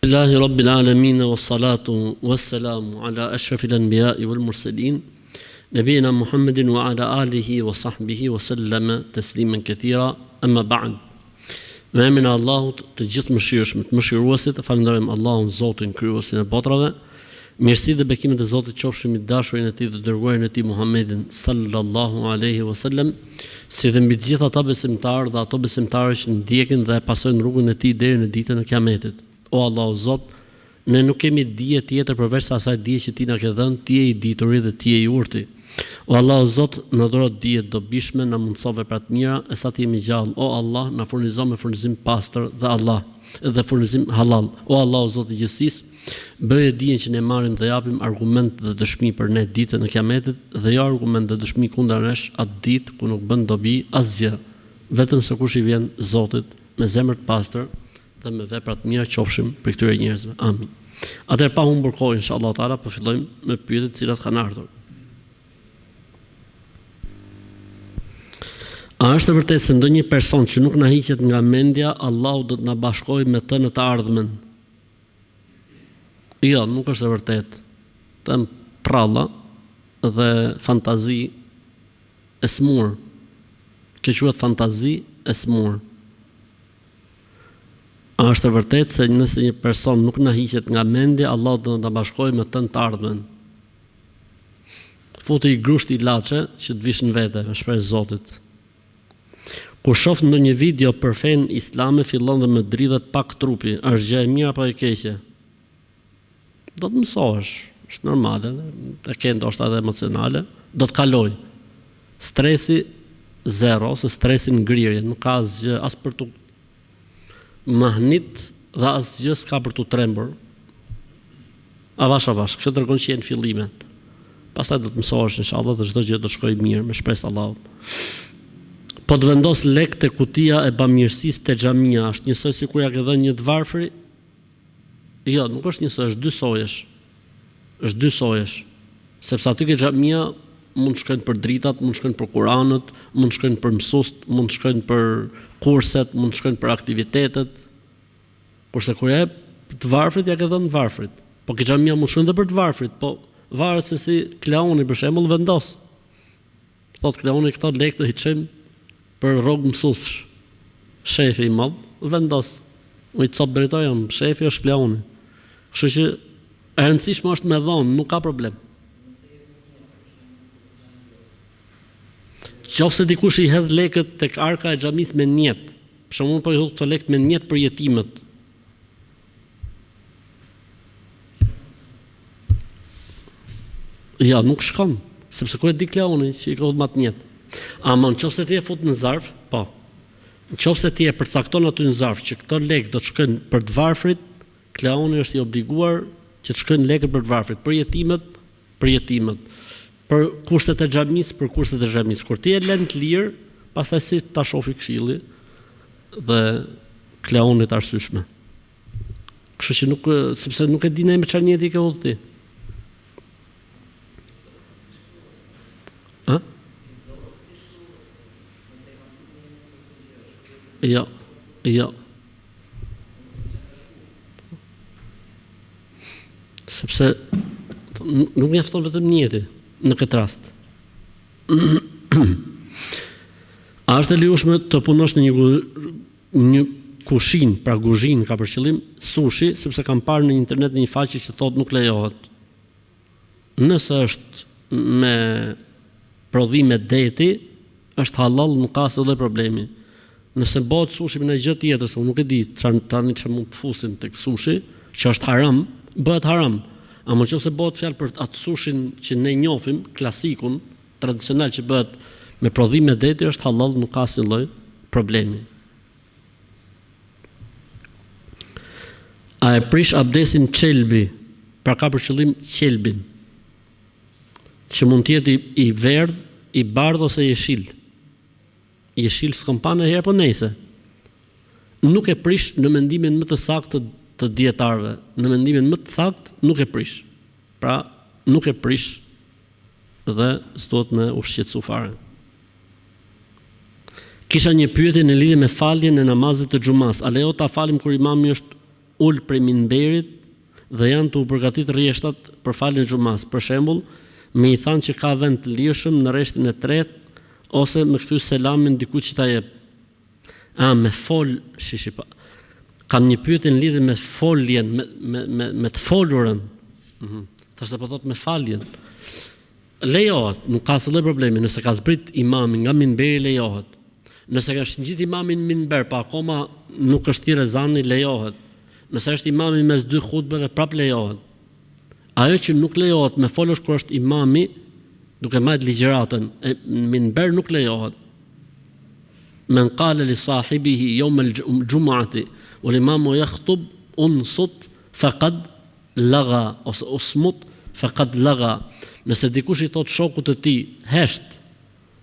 Lillahi Rabbil Alamin wassalatu wassalamu ala ashrafil anbiya'i wal mursalin nabiyina Muhammedin wa ala alihi wa sahbihi wa sallama tasliman kathira amma ba'd. Me emrin e Allahut të gjithë mëshirshëm, të mëshiruesit, falenderojmë Allahun Zotin krijuesin e botrave. Mirësi dhe bekimet e Zotit qofshin mbi dashurin e Tij dhe dërguarin e Tij Muhammedin sallallahu alaihi wasallam, si dhe mbi të gjithë ata besimtarë dhe ato besimtarë që ndjekin dhe pasojnë rrugën e Tij deri në ditën e Kiametit. O Allahu Zot, ne nuk kemi dije tjetër përveç asaj dije që Ti na ke dhënë, Ti je i dituri dhe Ti je i urti. O Allahu Zot, na dhuro dije të dobishme, na mundso vepra të mira, e sa të jemi gjallë. O Allah, na furnizo me furnizim pastër dhe furnizim halal. O Allahu Zot i gjithësisë, bëje dijen që ne marrim dhe japim argument dhe dëshmi për ne ditën e Kiametit, dhe jo argument dhe dëshmi kundër nesh atë ditë ku nuk bën dobi asgjë, vetëm se kush i vjen Zotit me zemër të pastër dhe me vepra të mira qofshim për këtyre njerëzve. Amin. Atëherë pa humbur kohë inshallah taala, po fillojmë me pyetjet të cilat kanë ardhur. A është e vërtetë se ndonjë person që nuk na hiqet nga mendja, Allahu do të na bashkojë me të në të ardhmen? Jo, nuk është e vërtetë. Të pralla dhe fantazi e smur. Kjo quhet fantazi e smur. A është e vërtetë se nëse një person nuk na hiqet nga mendja, Allahu do të na bashkojë me të në të ardhmen? Futi i grusht i laçe që të vish në vete, me shpresë Zotit. Kur shoh ndonjë video për fen islame, fillon dhe më dridhet pak trupi. Është gjë e mirë apo e keqe? Do të mësohesh, është normale, e ke ndoshta edhe emocionale, do të kaloj. Stresi zero, ose stresin ngrirje, nuk ka asgjë as për të mahnit dhe asgjë s'ka për të trembur. Avash, kjo tregon që janë fillimet. Pastaj do të mësohesh inshallah dhe çdo gjë do të shkojë mirë me shpresë Allahut. Po të vendos lek te kutia e bamirësisë te xhamia, është njësoj si kur ja ke dhënë një të varfri? Jo, nuk është njësoj, është dy sojesh. Është dy sojesh. Sepse aty ke xhamia mund të shkojnë për dritat, mund të shkojnë për Kuranët, mund të shkojnë për mësuest, mund të shkojnë për kurset, mund të shkojnë për aktivitetet. Kurse kur ja të varfrit ja ke dhënë varfrit. Po ke xhamia mund të shkojnë edhe për të varfrit, po varet se si Kleoni për shembull vendos. Thot Kleoni këto lek të hiçojmë për rrogë mësuessh. Shefi i madh vendos. U i cop drejtojëm, shefi është Kleoni. Kështu që e rëndësishme është me dhonë, nuk ka problem. Qofse dikush i hedh lekët tek arka e xhamisë me njet, për shembull po i hodh këto lekë me njet për jetimet. Ja, nuk shkon, sepse ku e di Kleoni që i ka hodh mat njet. Ama nëse ti e fut në zarf, po. Nëse ti e përcakton aty në zarf që këto lekë do të shkojnë për të varfrit, Kleoni është i obliguar që të shkojnë lekët për të varfrit, për jetimet. Për kurset e xhamisë, për kurset e xhamisë. Kur ti e lën të lirë, pastaj si ta shofi këshilli dhe Kleonit arsyeshme. Kështu që nuk, sepse nuk e di ne me çfarë njeti ke udhti. Ë? Jo. Sepse nuk mjafton vetëm njeti në këtë rast. A është e lejueshme të punosh në një kushinë, pra kuzhinë ka për qëllim sushi, sepse kam parë në internet një faqe që thotë nuk lejohet. Nëse është me prodhime deti, është halal, nuk ka asnjë problemi. Nëse bëhet sushi me një gjë tjetër, se unë nuk e di tani çfarë mund të fusin tek sushi, që është haram, bëhet haram. Ama nëse bëhet fjalë për atë sushin që ne njohim, klasikun, tradicional që bëhet me prodhime deti, është halal, nuk ka asnjë lloj problemi. A e prish abdesin qelbi, pra ka për qëllim qelbin, që mund të jetë i verdh, i bardhë ose i jeshil. Jeshil s'kam pa në herë, po nejse. Nuk e prish në mendimin më të saktë të dietarëve. Në mendimin më të saktë nuk e prish. Pra, nuk e prish dhe s'duhet me u shqetësu fare. Kisha një pyetje në lidhje me faljen e namazit të xumas. A lejo ta falim kur imami është ul prej minberit dhe janë të u përgatit rrjeshtat për faljen e xumas. Për shembull, me i thanë që ka vend të lirshëm në rreshtin e tretë ose me kthy selamin dikujt që ta jep. Me fol, pa. Kam një pyetje në lidhje me foljen, me të folurën. Thashë po thot me faljen. Lejohet, nuk ka asnjë problemi, nëse ka zbrit imami nga minberi lejohet. Nëse ka shëngjit imamin minber, pa akoma nuk është thirrë ezani, lejohet. Nëse është imami mes dy hutbeve, prap lejohet. Ajo që nuk lejohet me fol është kur është imami duke marrë ligjëratën, minber nuk lejohet. Men qala li sahibihi yawm al-jum'ati wal imamu yakhutub unsut faqad laga ose usmut faqad laga. Nëse dikush i thot shokut të tij hesht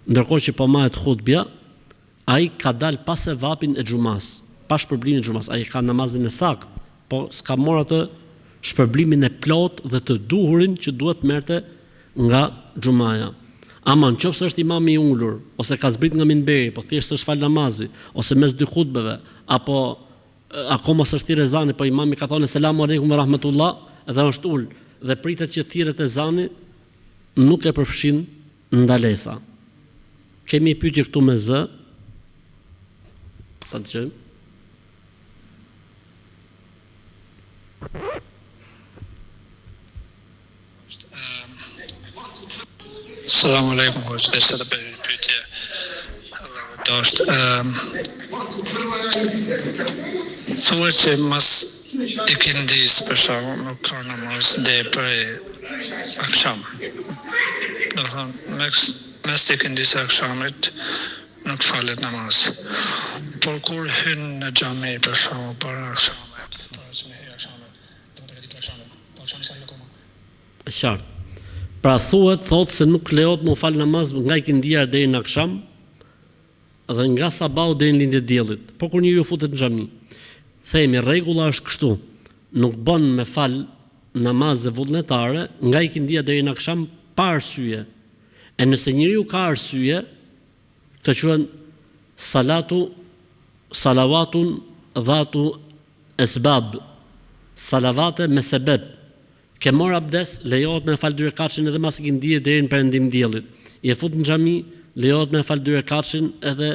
ndërkohë që po marret hutbja, ai ka dal pas sevapin e xumas, pa shpërblimin e xumas, ai ka namazin e saktë, po s'ka marrë atë shpërblimin e plot dhe të duhurin që duhet merrte nga xumaja. Ama nëse është imami i ulur ose ka zbrit nga minberi, po thjesht është fal namazi ose mes dy hutbeve, apo akoma s'është thirrë ezani, po imami ka thonë selamu aleikum wa rahmatullah dhe është ul dhe pritet që thirret ezani, nuk e përfshin ndalesa. Kemi pyetje këtu me zë. Ta dëgjojmë. Selam aleikum, hoqë të të për pyetje. Do është thua që mas ikindis për shkak nuk ka namaz dhe për akşam. Do të thonë mes ikindis e akşamit nuk falet namaz. Por kur hyn në xhami për shkak para akşamit, para akşamit, do të ditë akşamit, po akşami sa akoma. Qartë. Pra thotë se nuk lejohet mu fal namaz nga ikindia deri në akşam dhe nga sabahu deri në lindje e diellit. Po kur njeriu futet në xhami, themi rregulla është kështu, nuk bën me fal namazë vullnetare nga ikindia deri në akşam pa arsye. E nëse njeriu ka arsye, të quhen salavatun dhatu esbab, salavate me sebeb. Ke marr abdes, lejohet me fal 2 rekatëshin edhe mas ikindie deri në perëndim diellit. Je fut në xhami, lejohet me fal 2 rekatëshin edhe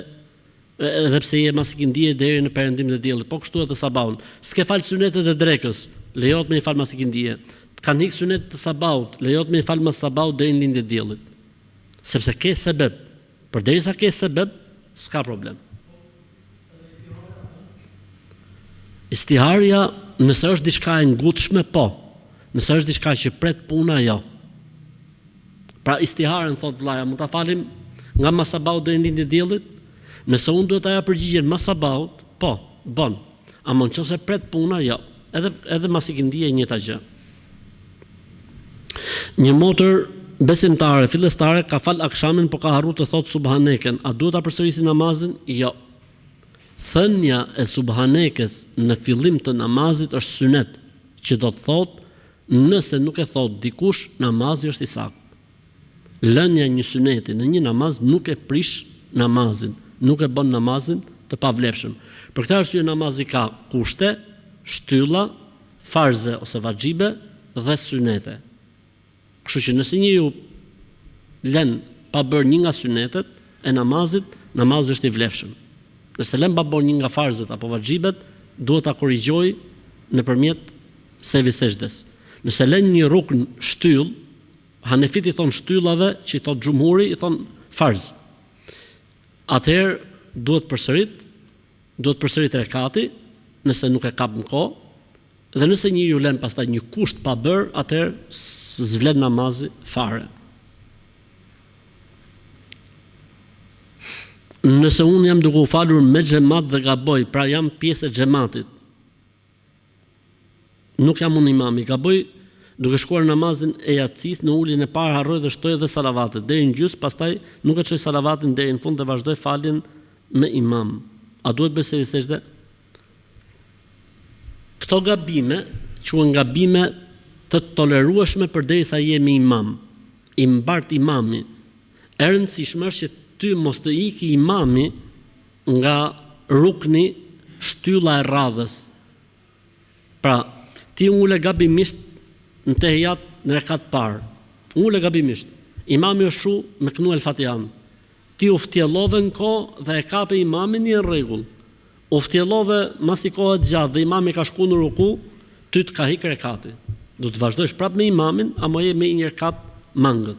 pse je mas ikindie deri në perëndim të diellit. Po kështu edhe sabahun. S'ke fal sunetet e drekës, lejohet me i fal mas ikindie. Kanë ikë sunetet të sabahut, lejohet me i fal mas sabahut deri në lindje e diellit. Sepse ke sebeb. Përderisa ke sebeb, s'ka problem. Istiharja, nëse është diçka e ngutshme, po. Nëse është diçka që pret puna, jo. Pra istiharën, thot vllaja, mund ta falim nga masabahut deri në lindje e diellit? Nëse unë duhet aja përgjigjen masabahut, po, bon. Ama nëse pret puna, jo. Edhe mas ikindie njëjta gjë. Një motër besimtare, fillestare, ka fal akshamin, po ka harruar të thot subhaneken. A duhet ta përsërisë namazin? Jo. Thënia e subhanekes në fillim të namazit është sunet, që do të thot nëse nuk e thot dikush, namazi është i saktë. Lënia një suneti në një namaz nuk e prish namazin, nuk e bën namazin të pavlefshëm. Për këtë arsye namazi ka kushte, shtylla, farze ose vaxhibe dhe sunete. Kështu që nëse njeriu lën pa bërë një nga sunetet e namazit, namazi është i vlefshëm. Nëse lën pa bërë një nga farzet apo vaxhibet, duhet ta korrigjojë nëpërmjet sevi sejdës. Nëse lën një rukn shtyll, Hanefit i thon shtyllave, që i thot xhumhuri, i thon farz. Atëherë duhet përsërit rekati, nëse nuk e kap në kohë, dhe nëse njeriu lën pastaj një kusht pa bër, atëherë s'vlen namazi fare. Nëse unë jam duke u falur me xhamat dhe gaboj, pra jam pjesë e xhamatit, nuk jam unë imami, gaboj duke shkuar namazin e yatsis, në uljen e parë harroj dhe shtoj edhe salavatet deri në gjys, pastaj nuk e çoj salavatin deri në fund dhe vazhdoj faljen me imam. A duhet bëj sejdë? Këto gabime quhen gabime të tolerueshme përderisa je me imam. I mbart imami. E rëndësishme është që ty mos të iki imami nga rukni shtylla e radhës. Pra, ti ule gabimisht në tehijat në rekat parë. Ule gabimisht. Imami është shu me kënu el Fatihan. Ti u ftjellove në kohë dhe e kape imamin një rregull. U ftjellove mas i kohët gjatë dhe imami ka shku në ruku, ty të ka hikë rekati. Do të vazhdojsh prapë me imamin, ama je me një rekat mangët.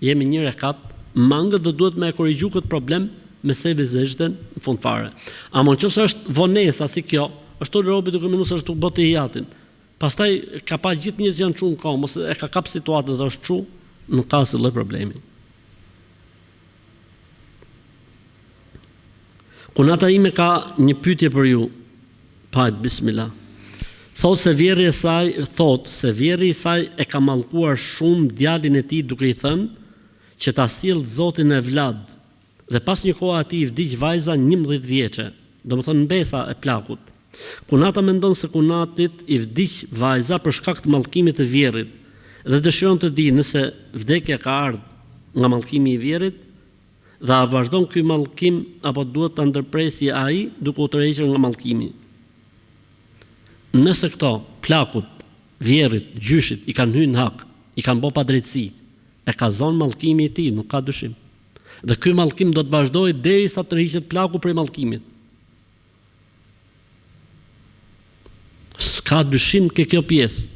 Je me një rekat mangët dhe duhet me e korrigju këtë problem me se vizeshten në fund fare. Ama në qëse është vonesa si kjo, është të robi duke minu se është të botë i hijatin. Pastaj ka pa gjithë njës janë çu në kohë, mos e ka kap situatën dhe është çu, nuk ka asnjë lloj problemi. Kunata ime ka një pyetje për ju. Pajt, bismillah. Thot se vjerri i saj e ka mallkuar shumë djalin e tij duke i thënë që ta sjell Zotin e Vlad. Dhe pas një kohë atij i vdiq vajza 11 vjeçe, domethënë mbesa e plakut. Kunata mendon se kunatit i vdiq vajza për shkak të mallkimit të vjerrit dhe dëshiron të di nëse vdekja ka ardhur nga mallkimi i vjerrit dhe a vazhdon ky mallkim apo duhet ta ndërpresi ai duke u tërhequr nga mallkimi. Nëse këto plakut, vjerrit, gjyshit i kanë hyrë në hak, i kanë bërë padrejtësi, e ka zonë mallkimi i tij, nuk ka dyshim. Dhe ky mallkim do të vazhdojë derisa të tërhiqet plaku prej mallkimit. S'ka dyshim ke kjo pjesë.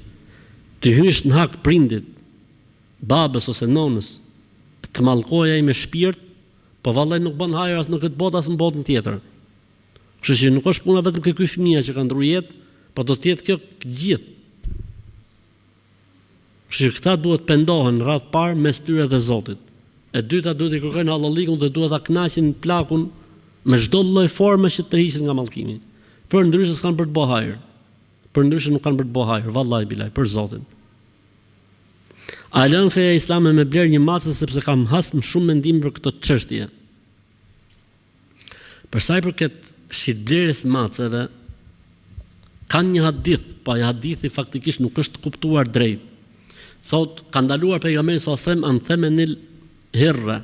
Të hysh në hak prindit, babës ose nonës, të mallkojë ai me shpirt, po vallai nuk bën hajër as në këtë botë as në botën tjetër. Kështu që nuk është puna vetëm ke ky fëmijë që ka ndruar jetë, po do të jetë kjo gjithë. Kështu që këta duhet pendohen radh parë mes tyre dhe Zotit. E dyta duhet i kërkojnë hallallikun dhe duhet ta kënaqin plakun me çdo lloj forme që të rriqet nga mallkimi. Për ndryshe s'kan për të bëj hajër. Për ndryshe nuk kanë për të bëj hajër, vallahi bilaj, për Zotin. A lën feja islame me bler një macë sepse kam hasë shumë mendim për këtë çështje. Për sa i përket shitblerjes macëve, kanë një hadith, po ai hadithi faktikisht nuk është kuptuar drejt. Thot, ka ndaluar pejgamberi sallallahu alajhi wasallam an themenil hirra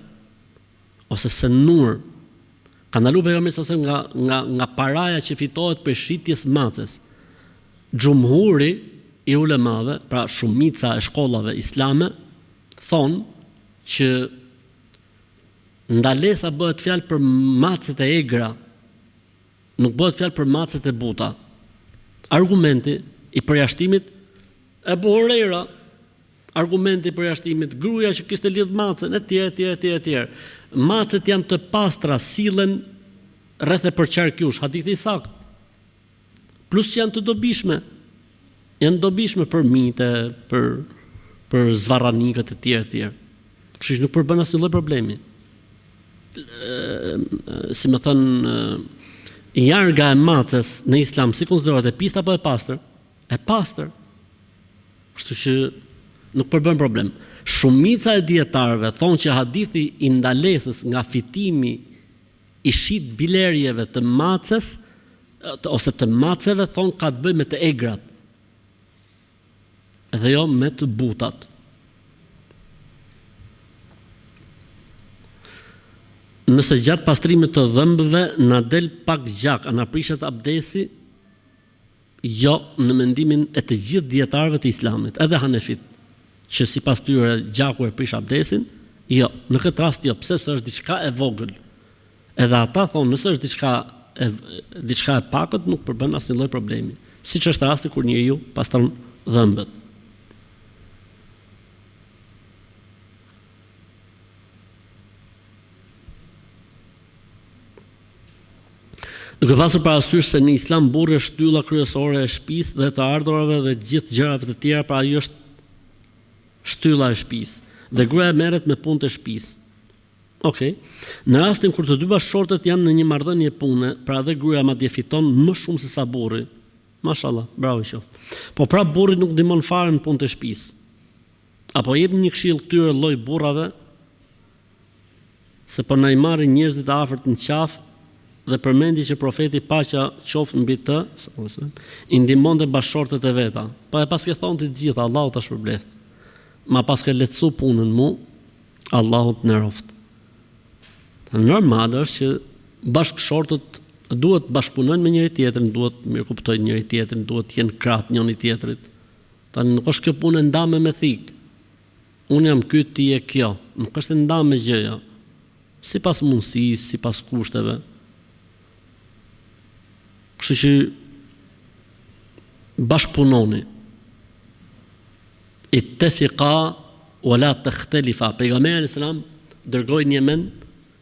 ose senur. Ka ndaluar pejgamberi sallallahu alajhi wasallam nga paraja që fitohet për shitjes macës. Xhumhuri i ulemave, pra shumica e shkollave islame, thonë që ndalesa bëhet fjalë për macet e egra, nuk bëhet fjalë për macet e buta. Argumenti i përjashtimit e Abu Huraira, argumenti i përjashtimit, gruaja që kishte lidh macën, etj. Macet janë të pastra, sillen rreth e përqarkush, hadithi i saktë. Plus që janë të dobishme. Janë dobishme për mite, për zvarranikët e tjerë. Kështu që nuk përbën asnjë lloj problemi. Si më thënë, jarga e macës në islam si konsiderohet e pista apo e pastër? E pastër. Kështu që nuk përbën problem. Shumica e dietarëve thonë që hadithi i ndalesës nga fitimi i shit bilerjeve të macës ose të maceve thonë ka të bëjë me të egrat. Dhe jo me të butat. Nëse gjatë pastrimit të dhëmbëve na del pak gjak, a na prishet abdesi? Jo, në mendimin e të gjithë dietarëve të Islamit, edhe Hanefit, që sipas tyre gjaku e prish abdesin, jo, në këtë rast jo, pse është diçka e vogël. Edhe ata thonë, nëse është diçka e pakët, nuk përbën asnjë lloj problemi. Siç është rasti kur njeriu pastron dhëmbët. Duke pasur parasysh se në Islam burri është shtylla kryesore e shtëpisë dhe të ardhurave dhe gjithë gjërave të tjera, pra ai është shtylla e shtëpisë dhe gruaja merret me punët e shtëpisë. Okej. Në rastin kur të dy bashkëshortët janë në një marrëdhënie pune, pra dhe gruaja madje fiton më shumë se sa burri. Mashallah, bravo qoftë. Po pra burri nuk ndihmon fare në punët e shtëpisë. Apo jep një këshill këtyre lloj burrave se po na i marrin njerëzit e afërt në qafë dhe përmendi që profeti paqja qoftë mbi të, i ndihmonte bashkëshortët e veta. Pa e pas ke thonë të gjitha, Allahu ta shpërbleft. Ma pas ke lehtësu punën mu, Allahu të nderoft. Normal është që bashkëshortët duhet bashkëpunojnë me njëri tjetrin, duhet mirëkuptojnë njëri tjetrin, duhet të jenë krahët njëri tjetrit. Tani nuk është kjo punë ndame me thik. Unë jam ky, ti je kjo. Nuk është ndame me gjëja. Sipas mundësisë, sipas kushteve. Kështu që bashkëpunoni. Ittafiqa wala takhtalifa. Pejgamberi alayhis salam dërgoi në Yemen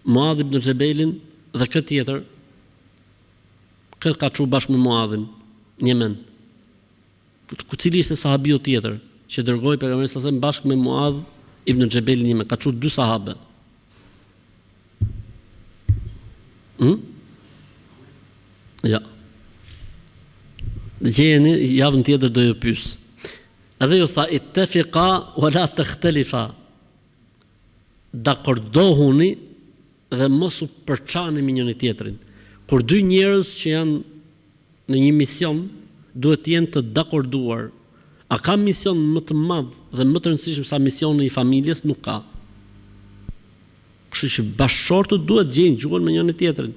Muadh ibn Jabelin dhe këtë tjetër. Këtë ka çu bashkë me Muadhin në Yemen. Ku cili ishte sahabiu tjetër që dërgoi pejgamberi sa bashkë me Muadh ibn Jabelin në Yemen, ka çu 2 sahabe. Ja. Gjeni javën tjetër do ju pyes. Edhe ju tha ittafiqa wala takhtalifa. Dakordohuni dhe mos u përçani me njëri tjetrin. Kur dy njerëz që janë në një mision duhet të jenë të dakorduar. A ka mision më të madh dhe më të rëndësishëm sa misioni i familjes? Nuk ka. Kështu që bashkëshortët duhet gjejnë gjuhën me njëri tjetrin.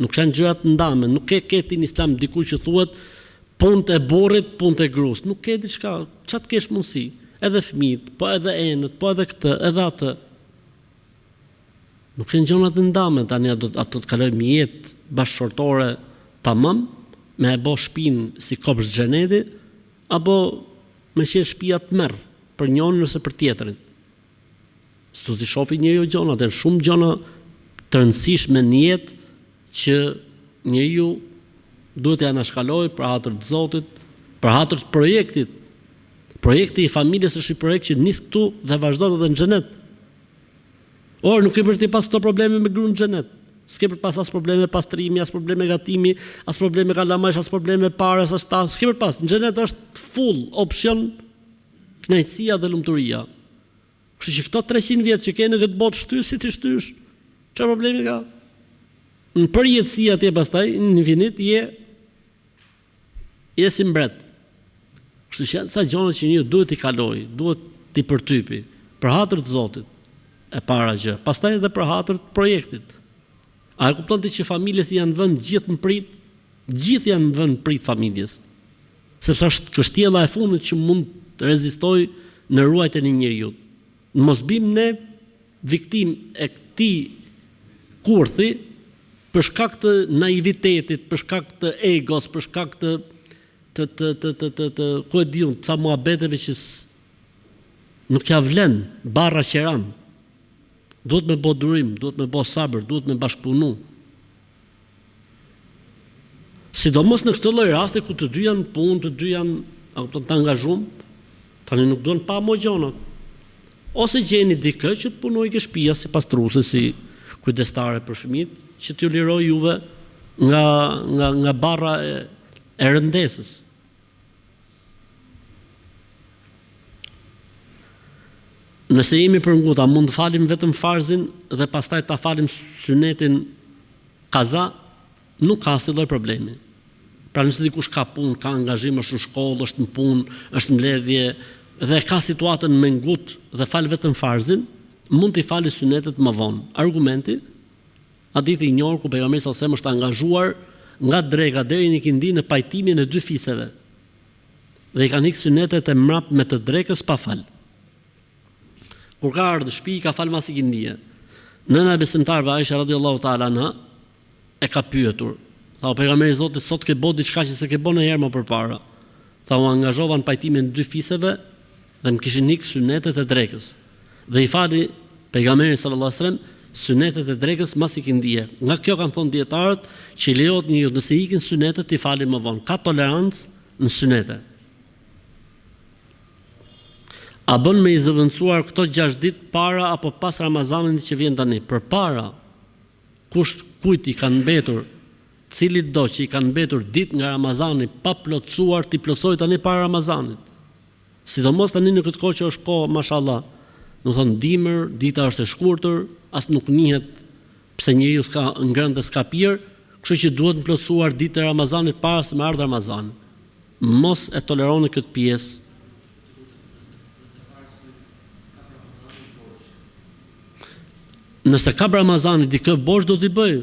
Nuk janë gjëra të ndame, nuk e ke ti në Islam diku që thuhet punë e burrit, punë e gruas. Nuk ke diçka, çat kesh mundsi, edhe fëmijët, po edhe enët, po edhe këtë, edhe atë. Nuk kanë gjëra të ndame, tani ato të kalojmë jetë bashkëshortore tamam, me e bë shtëpinë si kopsh xheneti, apo me qenë shtëpia të merr për njërin ose për tjetrin. S'do të shofi njeriu gjëra, atë shumë gjëra të rëndësishme në jetë që njeriu duhet t'ja anashkalojë për hatër të Zotit, për hatër të projektit. Projekti i familjes është i projekt që nis këtu dhe vazhdon edhe në xhenet. Or nuk ke për të pas këto probleme me gruan në xhenet. S'ke për pas as probleme pastrimi, as probleme gatimi, as probleme kalamajsh, as probleme paras, as ta, s'ke për pas. Në xhenet është full option kënaqësia dhe lumturia. Kështu që këto 300 vjet që ke në këtë botë shtys si ti shtysh, çfarë problemi ka? Në përjetësi atje pastaj, në infinit, je si mbret. Kështu që sa gjëra që një duhet t'i kaloj, duhet t'i përtypi, për hatër të Zotit, e para gjë, pastaj edhe për hatër të projektit. A e kupton ti që familjes janë vënë gjithë në prit? Gjithë janë vënë në prit familjes. Sepse është kështjella e fundit që mund të rezistoj në ruajtjen e njeriu. Mos bim ne viktim e këtij kurthi për shkak të naivitetit, për shkak të egos, për shkak të ku e diun, ca muhabeteve që nuk ja vlen barra qeran. Duhet me bë durim, duhet me bë sabër, duhet me bashkëpunu. Sidomos në këtë lloj raste ku të dy janë punë, të dy janë të angazhuar, tani nuk duan pa më gjona. Ose gjeni dikë që të punojë ke shtëpia si pastruese, si kujdestare për fëmijët, që t'ju liroj juve nga barra e rëndesës. Nëse jemi për nguta, mund të falim vetëm farzin dhe pastaj ta falim sunetin kaza, nuk ka asnjë lloj problemi. Pra nëse dikush ka punë, ka angazhim, është në shkollë, është në punë, është në mbledhje dhe ka situatën me ngut dhe fal vetëm farzin, mund t'i falë sunetet më vonë. Argumenti hadithi i njohur ku pejgamberi sa sem është angazhuar nga dreka deri në ikindi në pajtimin e 2 fiseve. Dhe i kanë ikë sunetet e mrap me të drekës pa fal. Kur ka ardhur në shtëpi ka fal mas ikindie. Nëna e besimtarëve Aisha radhiyallahu ta'ala anha e ka pyetur. Tha o pejgamberi i Zotit, sot ke bë diçka që s'e ke bën ndonjëherë më përpara. Tha u angazhova në pajtimin e 2 fiseve dhe më kishin ikë sunetet e drekës. Dhe i fali pejgamberi sallallahu alajhi wasallam sunetet e drekës mas ikindie. Nga kjo kanë thonë dietarët që lejohet njeriu nëse ikin sunetet t'i falë më vonë. Ka tolerancë në sunete. A bën me i zëvendësuar këto 6 ditë para apo pas Ramazanit që vjen tani? Përpara kujt i kanë mbetur, cili do që i kanë mbetur ditë nga Ramazani pa plotësuar, ti plotësoj tani para Ramazanit. Sidomos tani në këtë kohë që është kohë, mashallah, do thonë dimër, dita është e shkurtër, as nuk njihet pse njeriu s'ka ngrënë dhe s'ka pirë, kështu që duhet të plotësuar ditën e Ramazanit para se të ardhë Ramazani. Mos e toleroni këtë pjesë. Nëse ka Ramazani dikë borxh do t'i bëj,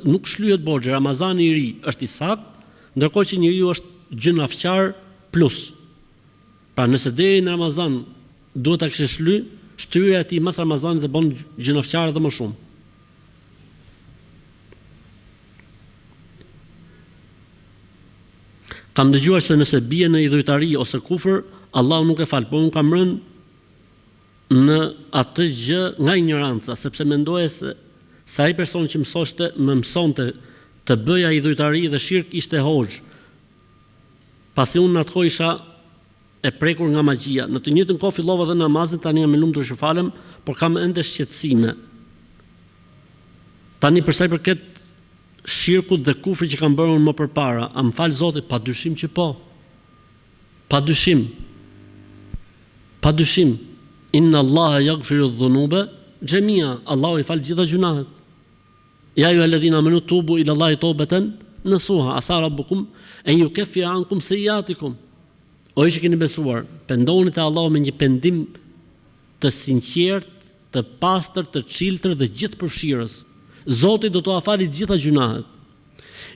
nuk shlyhet borxhi. Ramazani i ri është i saktë, ndërkohë që njeriu është gjynafqar plus. Pra nëse deri në Ramazan duhet ta kishte shly, shtyrja e tij mas Ramazanit e bën gjynafqar edhe më shumë. Kam dëgjuar se nëse bie në idhujtari ose kufër, Allahu nuk e fal, por unë kam rënë në atë gjë nga ignoranca, sepse mendoja se ai person që më mësonte të bëja idhujtari dhe shirk ishte hoxh. Pasi unë në atë kohë isha e prekur nga magjia. Në të njëjtën kohë fillova dhe namazin, tani jam i lumtur që falem, por kam ende shqetësime. Tani për sa i përket shirkut dhe kufrit që kam bërë unë më përpara, a më fal Zoti? Padyshim që po. Padyshim. Inna Allaha yaghfiru dhunuba jami'a. Allahu i fal gjitha gjunahet. Ya ayyuhalladhina amanu tubu ila Allahi tawbatan nasuha. Asa rabbukum an yukaffira ankum sayyi'atikum. O ju që keni besuar, pendoni te Allahu me një pendim të sinqert, të pastër, të çiltër dhe gjithë përfshirës. Zoti do t'ua falë gjitha gjunahet.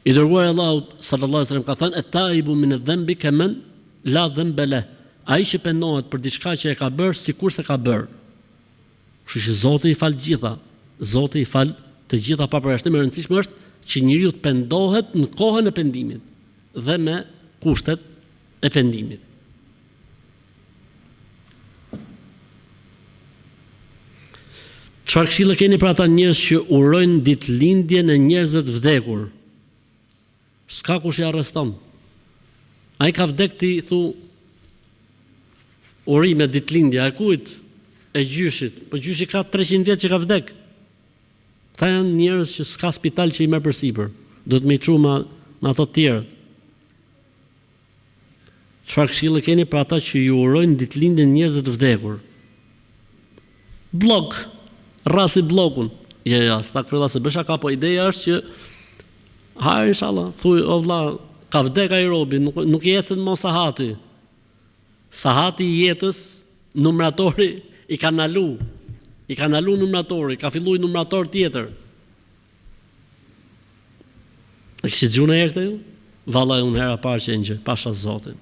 I dërguari Allahu sallallahu alaihi wasallam ka thënë: "At-taibu min adh-dhanbi kaman la dhanba lah." Ai që pendohet për diçka që e ka bërë, sikur se ka bërë. Kështu që Zoti i fal gjitha. Zoti i fal të gjitha pa përjashtim. E rëndësishme është që njeriu të pendohet në kohën e pendimit dhe me kushtet e pendimit. Çfarë këshilla keni për ata njerëz që urojnë ditëlindjen e njerëzve të vdekur? S'ka kush i arreston. Ai ka vdek ti thu urime ditëlindja e kujt? E gjyshit. Po gjyshi ka 300 vjet që ka vdek. Këta janë njerëz që s'ka spital që i merr përsipër. Duhet me i çu me ato të tjerë. Çfarë këshillë keni për ata që ju urojnë ditëlindjen e njerëzve të vdekur? Blog, rasi blokun. Ja, s'ta krylla se bësha ka, po ideja është që hajë inshallah, thuj o vlla, ka vdek ai robi, nuk jetën mo sahati. Sahati i jetës, numratori i ka nalu numratori, ka filluar numrator tjetër. E kështë gjuna e këtë ju? Valla e unë hera parë që e një, pasha Zotin.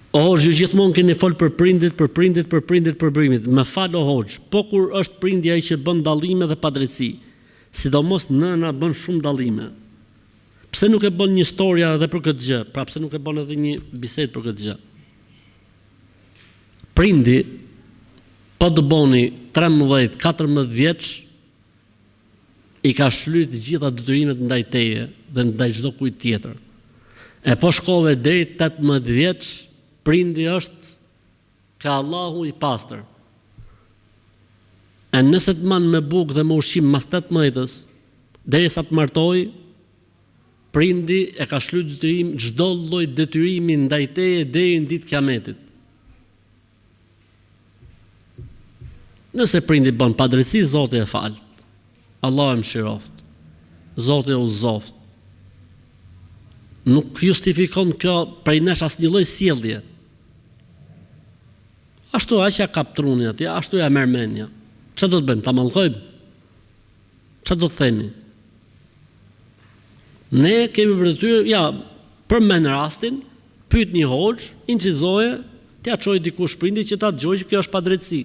O hoxh, ju gjithmonë keni fol për prindit, për brimit. Më fal o hoxh, po kur është prindi ai që bën dallime dhe padrejtësi, sidomos nëna bën shumë dallime. Pse nuk e bën një storja edhe për këtë gjë? Pra pse nuk e bën edhe një bisedë për këtë gjë? Prindi, po të boni 13-14 vjeç, i ka shlyt gjitha detyrimet ndaj teje dhe ndaj çdo kujt tjetër. E po shkove deri 18 vjeç, prindi është ka Allahu i pastër. E nëse të manë me bukë dhe me ushqim mas 18-ës, derisa të martoj, prindi e ka shlyt detyrim, çdo lloj detyrimi ndaj teje deri në ditë kiametit. Nëse prindi bën padrejtësi, Zoti e fal. Allah e mëshiroft. Zoti e uzoft. Nuk justifikon kjo prej nesh asnjë lloj sjellje. Ashtu aq ja kap trunin atje, ashtu ja merr mendja. Çfarë do të bëjmë? Ta mallkojmë? Çfarë do të themi? Ne kemi për detyrë, ja, përmend rastin, pyet një hoxh, incizoje, t'ia çoj dikush prindit që ta dëgjojë që kjo është padrejtësi.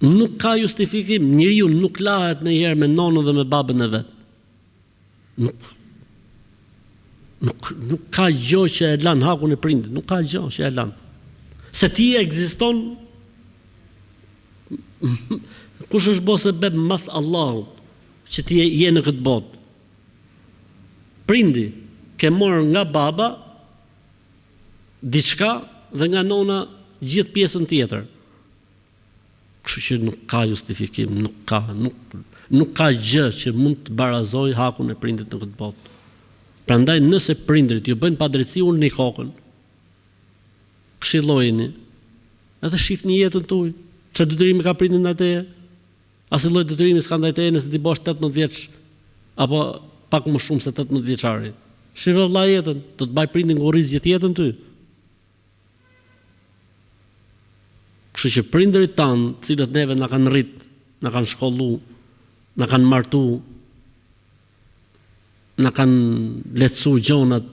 Nuk ka justifikim, njeriu nuk lahet ndonjëherë me nonën dhe me babën e vet. Nuk ka gjë që e lan hakun e prindit, nuk ka gjë që e lan. Se ti ekziston, kush është bo sebeb mas Allahut që ti je në këtë botë? Prindi ke marrë nga baba diçka dhe nga nona gjithë pjesën tjetër. Kështu që nuk ka justifikim, nuk ka gjë që mund të barazoj hakun e prindit në këtë botë. Prandaj nëse prindrit ju bëjnë padrejtësi, ulni kokën, këshillojeni, edhe shihni jetën tuaj. Çfarë detyrimi ka prindi ndaj teje? Asnjë lloj detyrimi s'ka ndaj teje nëse ti bosh 18 vjeç apo pak më shumë se 18 vjeçari. Shihë vëlla jetën, do të baj prindin ngurriz gjithë jetën ty. Nëse prindi bën padrejtësi, ulni kokën, këshillojeni, edhe shihni jetën tuaj. Çfarë detyrimi ka prindi ndaj teje? Asnjë lloj detyrimi s'ka ndaj teje nëse ti bosh 18 vjeç apo pak më shumë se 18 vjeçari. Shihë vëlla jetën, do të baj prindin ngurriz gjithë jetën ty. Kështu që prindërit tanë, cilët neve na kanë rrit, na kanë shkollu, na kanë martu, na kanë lehtësu gjonat,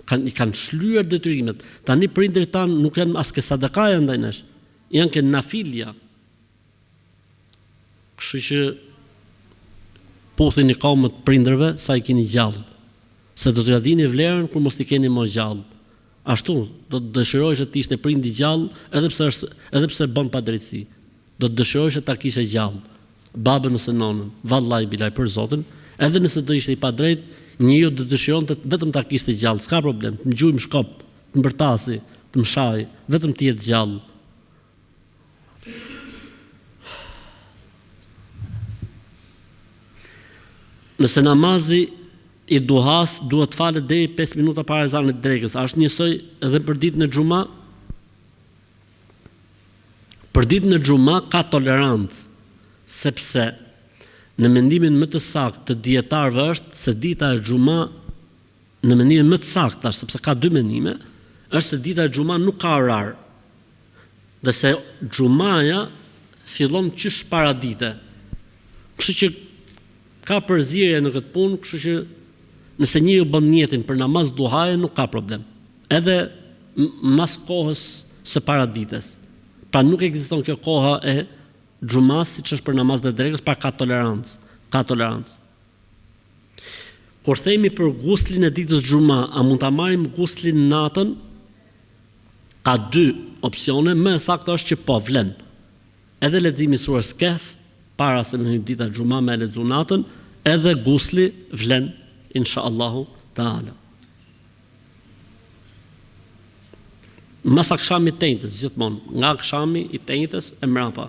i kanë shlyer detyrimet. Tani prindërit tanë nuk janë as ke sadakaja ndaj nesh, janë ke nafilja. Kështu që puthini kamët prindërve sa i keni gjallë, se do t'ja dini vlerën kur mos t'i keni më gjallë. Ashtu, do të dëshirojsh të ishte prindi gjallë, edhe pse bën padrejtësi. Do të dëshirojsh ta kishe gjallë, babën ose nonën, vallahi bilaj për Zotin, edhe nëse do ishte i padrejt, njeriu do të dëshironte vetëm ta kishte gjallë, s'ka problem, të mgjujmë shkop, të mbërtasi, të mshaj, vetëm të jetë gjallë. Nëse namazi i duhas duhet falet deri 5 minuta para ezanit drekës, a është njësoj edhe për ditën e xhuma? Për ditën e xhuma ka tolerancë, sepse në mendimin më të saktë të dietarëve është se dita e xhuma, në mendimin më të saktë, sepse ka dy mendime, është se dita e xhuma nuk ka orar. Dhe se xhumaja fillon qysh para dite. Kështu që ka përzierje në këtë punë, kështu që nëse njeriu bën niyetin për namaz duhaje nuk ka problem. Edhe mas kohës së paradites. Pra nuk ekziston kjo koha e xhumas siç është për namaz dhe drekës, pra ka tolerancë, ka tolerancë. Kur themi për guslin e ditës xhuma, a mund ta marrim guslin natën? Ka dy opsione, më saktë është që po vlen. Edhe leximi i surës Kehf para se në dita xhuma me lexu natën, edhe gusli vlen inshallahu taala. Mas akşami i tëjtës, gjithmonë, nga akşami i tëjtës e mrapa.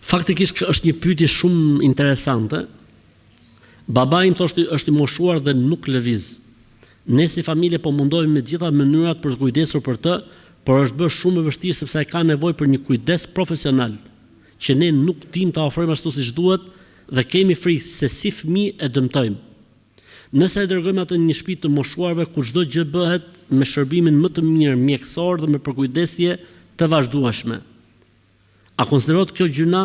Faktikisht është një pyetje shumë interesante. Babai im thoshte është i moshuar dhe nuk lëviz. Ne si familje po mundohemi me gjitha mënyrat për të kujdesur për të, por është bërë shumë e vështirë sepse ai ka nevojë për një kujdes profesional, që ne nuk dim ta ofrojmë ashtu siç duhet dhe kemi frikë se si fëmijë e dëmtojmë. Nëse e dërgojmë atë në një shtëpi të moshuarve ku çdo gjë bëhet me shërbimin më të mirë mjekësor dhe me përkujdesje të vazhdueshme. A konsiderohet kjo gjëna?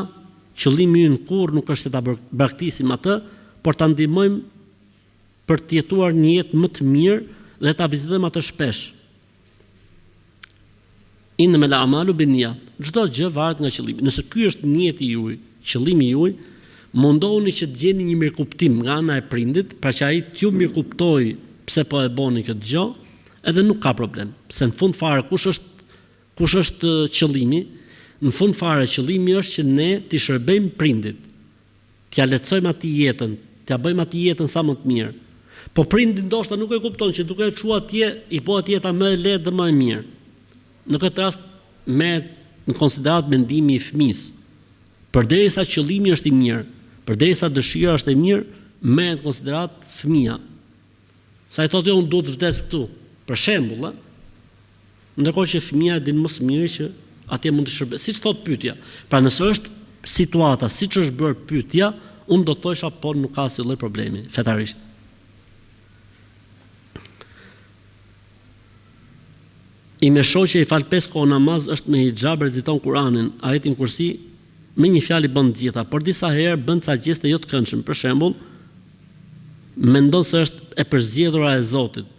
Qëllimi ynë kurrë nuk është të ta braktisim atë, por ta ndihmojmë për të jetuar një jetë më të mirë dhe ta vizitojmë atë shpesh. Innamal a'malu binniyat. Çdo gjë varet nga qëllimi. Nëse ky është niyeti juaj, qëllimi juaj, mundohuni që të gjeni një mirëkuptim nga ana e prindit, pra që ai t'ju mirëkuptojë pse po e bëni këtë gjë, edhe nuk ka problem. Se në fund fare kush është qëllimi? Në fund fare qëllimi është që ne t'i shërbejmë prindit, t'ja lehtësojmë atij jetën, t'ja bëjmë atij jetën sa më të mirë. Po prindi ndoshta nuk e kupton që duke e çuar atje i bëhet jeta më e lehtë dhe më e mirë. Në këtë rast merret në konsiderat mendimi i fëmisë. Përderisa qëllimi është i mirë, përderisa dëshira është e mirë, merret në konsiderat fëmia. Sa i thotë unë duhet të vdes këtu, për shembull, ndërkohë që fëmia din më së miri që atje mund të shërbej. Siç thot pyetja. Pra nëse është situata siç është bërë pyetja, unë do të thosha po nuk ka asnjë lloj problemi fetarisht. I me shoqe i fal 5 kohë namaz është me hijab, reziton Kur'anin, ajetin Kursi, me një fjalë bën të gjitha, por disa herë bën ca gjeste jo të këndshme. Për shembull, mendon se është e përzgjedhura e Zotit,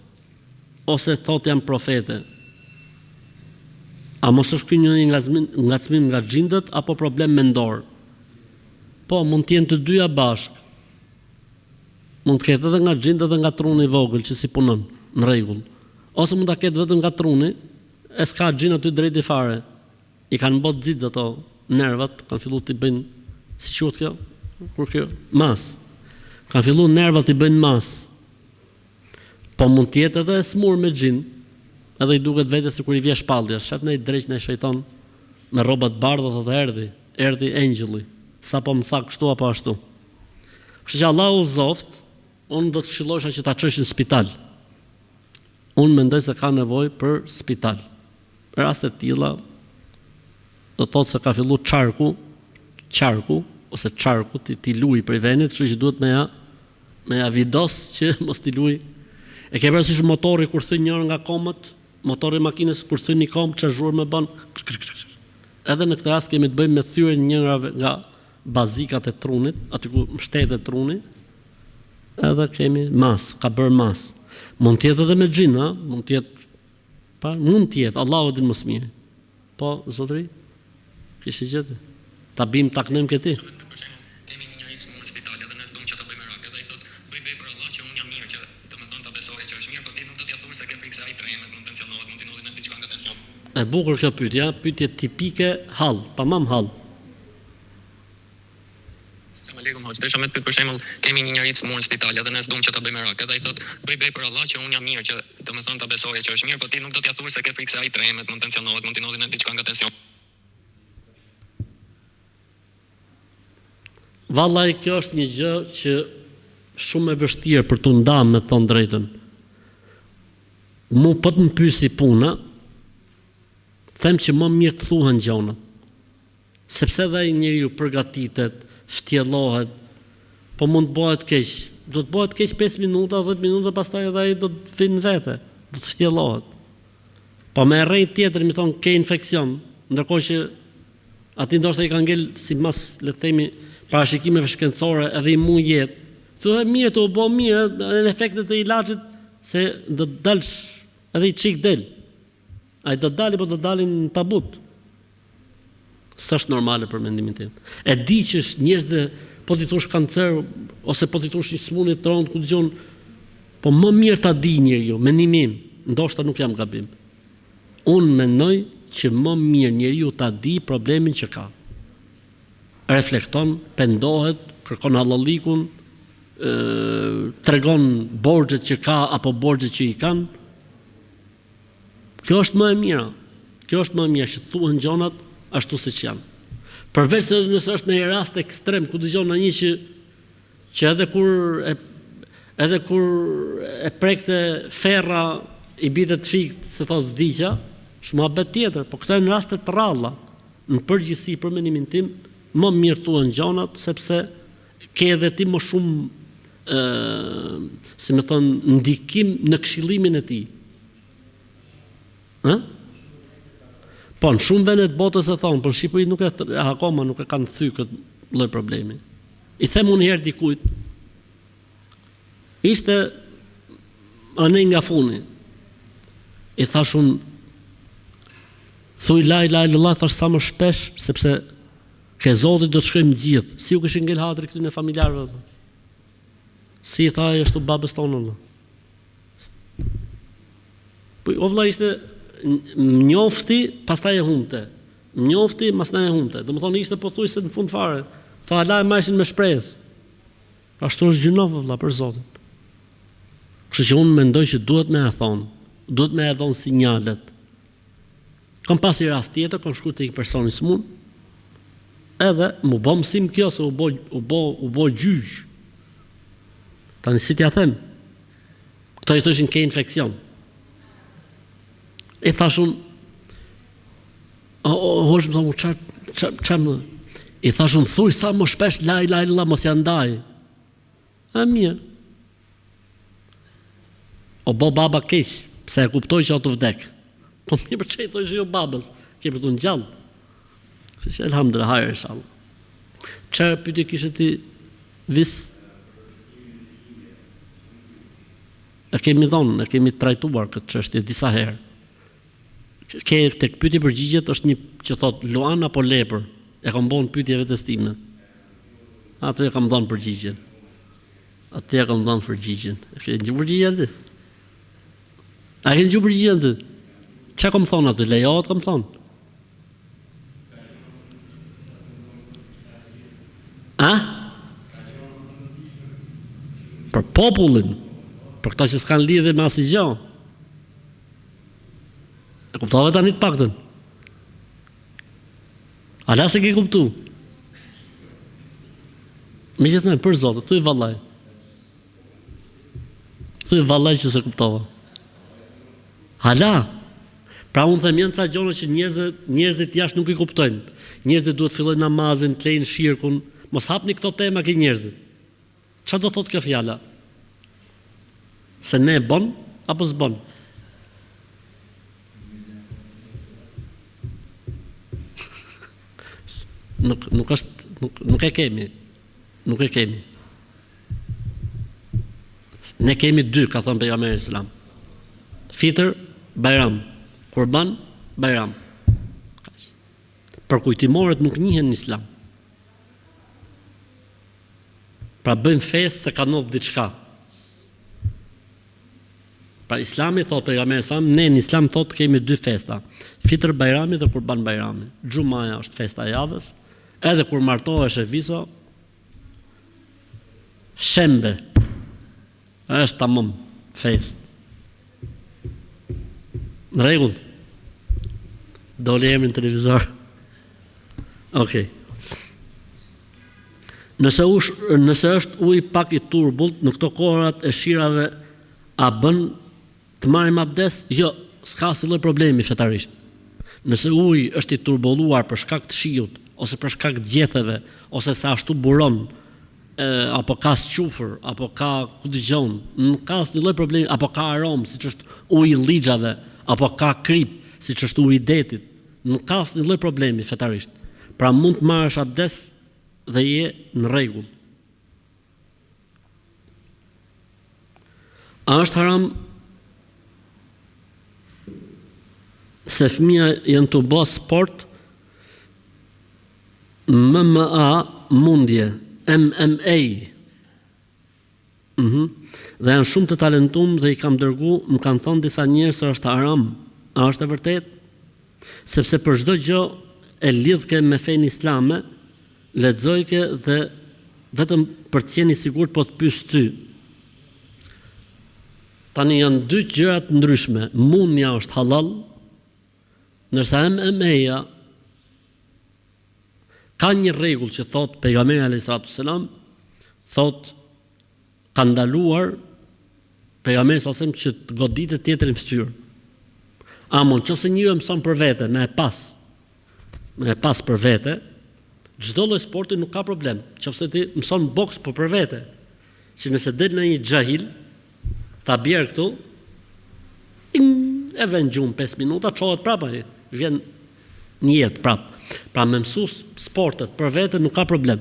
ose thotë jam profete. A mos është ky një ngacmim nga xhindët apo problem mendor? Po, mund të jenë të dyja bashkë. Mund të ketë edhe nga xhindët dhe nga truni i vogël që si punon, në rregull. Ose mund ta ketë vetëm nga truni, e s'ka xhin aty drejt i fare. I kanë bot xix ato nervat, kanë filluar të bëjnë, si quhet kjo? Kur kjo? Mas. Kanë filluar nervat të bëjnë mas. Po mund të jetë edhe smur me xhin. Edhe i duket vetes sikur i vjen shpallja. Shef në i drejt në shejton me rroba të bardha, thotë erdhi engjëlli. Sapo më tha kështu apo ashtu. Kështu që Allahu zoft, unë do të këshillosha që ta çosh në spital. Unë mendoj se ka nevojë për spital. Për raste të tilla do thotë se ka filluar çarku ose çarku ti luaj për venit, kështu që duhet me ja vidos që mos ti luaj. E ke parasysh motori kur thyn njëra nga komët, motori i makinës kur thyn një kom çfarë zhurmë bën. Edhe në këtë rast kemi të bëjmë me thyrjen e njërave nga bazikat e trunit, aty ku mbështetet truni. Edhe kemi mas, ka bërë mas. Mund të jetë edhe me xhin, mund të jetë mund të jetë, Allahu din më së miri. Po, zotëri, kishë gjetë. Ta bim taknojmë këti. Kemi një njerëz në spital edhe ne s'dom që ta bëjmë rakë, edhe i thot, bëj për Allah që unë jam mirë, që domethënë ta besoj që është mirë, por ti nuk do t'ia thuash se ke frikë se ai tremet, mund tensionohet, mund t'i ndodhi në diçka nga tension. E bukur kjo pyetje, pyetje tipike hall, tamam hall. Aleikum hoc, desha me të pyet për shembull, kemi një njerëz në spital edhe ne s'dom që ta bëjmë rakë, edhe i thot, bëj për Allah që unë jam mirë, që domethënë ta besoj që është mirë, por ti nuk do t'ia thuash se ke frikë se ai tremet, mund tensionohet, mund t'i ndodhi në diçka nga tension. Vallai, kjo është një gjë që shumë e vështirë për t'u ndarë, me thënë drejtën. Mu po të më pyesi puna, them që më mirë të thuhen gjonat. Sepse dhe njeriu përgatitet, shtjellohet, po mund të bëhet keq. Do të bëhet keq 5 minuta, 10 minuta, pastaj edhe ai do të vinë vete, do të shtjellohet. Po me rrejt tjetër, mi thonë, ke infekcion, ndërkohë që ati ndoshta i ka ngel sipas, le të themi, parashikimeve shkencore edhe i mund jetë. Thuhet mirë të u bë mirë, në efektet e ilaçit se do të dalsh edhe i çik del. Ai do të dali, po do të dalin në tabut. S'është normale për mendimin tim. E di që njerëz dhe po ti thosh kancer ose po ti thosh një smundje të rëndë ku dëgjon, po më mirë ta di njeriu, mendimin im, ndoshta nuk jam gabim. Unë mendoj që më mirë njeriu ta di problemin që ka. Reflekton, pendohet, kërkon hallallikun, tregon borxhet që ka apo borxhet që i kanë. Kjo është më e mira. Kjo është më e mira që thuhen gjonat ashtu siç janë. Përveç se nëse është në një rast ekstrem ku dëgjon në një që edhe kur e prekte ferra i bite të fikt se thot vdiqja, është muhabet tjetër, po këto janë raste të rralla. Në përgjithësi për mendimin tim, më mirë thuhen gjonat sepse ke edhe ti më shumë si më thon ndikim në këshillimin e tij. Po në shumë vende të botës e thonë, por në Shqipëri akoma nuk e kanë thy këtë lloj problemi. I them unë herë dikujt, ishte anë nga funi. I thash unë, thuj la ilaha illallah, thash sa më shpesh, sepse ke Zotit do të shkojmë gjithë. Si u kishin ngel hatri këtu në familjarëve? Si i tha ashtu babës tonë? Po o vëlla ishte njofti, pastaj e humte. Njofti, pastaj e humte. Domethënë ishte pothuajse në fund fare. Tha ala e marrin me shpresë. Ashtu është gjinov vëlla për Zotin. Kështu që unë mendoj që duhet me e thonë, duhet me e dhonë sinjalet. Kam pasi rast tjetër, kam shku të i personi s'mun, edhe mu bo mësim kjo se u bo gjyq. Tani si t'ja them, këto i thëshin ke infekcion. E thashun, hosh më thonë, qa më, i thashun, thuj sa më shpesh, la, mos janë ndaj. E mirë. O bo baba keq, pse e kuptoj që o të vdek. Po mirë për që i thoj që jo babës, që i për të në gjallë. Që elhamdulillah, hajër inshallah. Çfarë pyetje kishe ti vis? E kemi dhënë, e kemi trajtuar këtë çështje disa herë. Tek pyetje përgjigjet është një që thot Luan apo lepër. E kam bënë pyetje vetes time. Atë e kam dhënë përgjigjen. Atë e kam dhënë përgjigjen. E ke një përgjigje ti? A ke një përgjigje ti? Çka kam thonë atë? Lejohet kam thonë. Për popullin, për këta që s'kan lidhje me asnjë gjë. E kuptove tani të paktën? Ala se ke kuptu? Megjithatë, për Zotin, thuaj vallaj. Thuaj vallaj që se kuptova. Hala. Pra unë them janë ca gjëra që njerëzit jashtë nuk i kuptojnë. Njerëzit duhet fillojnë namazin, të lejnë shirkun, mos hapni këto tema ke njerëzit. Çfarë do thotë kjo fjala? Se ne e bon apo s'bon? Nuk e kemi. Nuk e kemi. Ne kemi dy, ka thënë pejgamberi selam. Fitr, Bajram, Kurban, Bajram. Për kujtimorët nuk njihen në Islam. Pra bëjmë festë se ka ndodhur diçka. Pra Islami thot pejgamberi selam, ne në Islam thot kemi dy festa. Fitr Bajrami dhe Kurban Bajrami. Xhumaja është festa e javës, edhe kur martohesh e viso, shembe është tamam fest. Në rregull. Doli emri në televizor. Okej. Nëse është ujë pak i turbullt në këto kohërat e shirave, a bën të marrim abdes? Jo, s'ka asnjë problemi fetarisht. Nëse uji është i turbulluar për shkak të shiut, ose për shkak të gjetëve, ose se ashtu buron, apo ka squfër, apo ka ku dëgjon, nuk ka asnjë lloj problemi, apo ka aromë, siç është uji i llixhave, apo ka krip, siç është uji i detit, nuk ka asnjë lloj problemi fetarisht. Pra mund të marrësh abdes dhe je në rregull. A është haram se fëmija janë të bë sport, MMA, mundje, MMA, dhe janë shumë të talentum dhe i kam dërgu, më kanë thonë disa njerëz se është haram. A është e vërtet? Sepse për çdo gjë e lidhke me fenë islame, lexojke dhe vetëm për të qenë i sigurt po të pyes ty. Tani janë dy gjëra të ndryshme. Mundja është halal, ndërsa MMA-ja ka një rregull që thot pejgamberi alayhis salam, thot ka ndaluar pejgamberi sa që të goditet tjetrin fytyrë. Amon, nëse njëri mëson për vete, me e pas për vete, çdo lloj sporti nuk ka problem. Nëse ti mëson boks për vete, që nëse del në një xhahil, ta bjerë këtu, e vën gjumë 5 minuta, çohet prapë, vjen një jetë prapë. Pra me mësu sportet për vete nuk ka problem.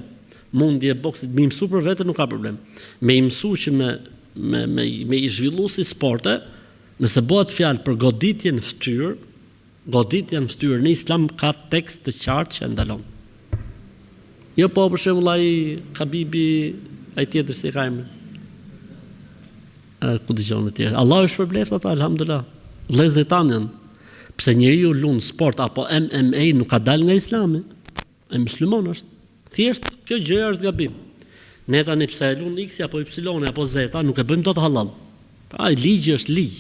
Mundje boksit me mësu për vete nuk ka problem. Me i mësu që me i zhvillu si sporte, nëse bëhet fjalë për goditje në fytyrë në Islam ka tekst të qartë që e ndalon. Jo po për shembull ai Habibi, ai tjetër si ka emrin. Ku dëgjon të tjerë. Allah është përbleft ata, alhamdulillah. Vëllezërit tanë janë. Pse njeriu lund sport apo MMA nuk ka dalë nga Islami. Ai musliman është. Thjesht kjo gjë është gabim. Ne tani pse e lund X apo Y apo Z, nuk e bëjmë dot halal. Ai ligji është ligj.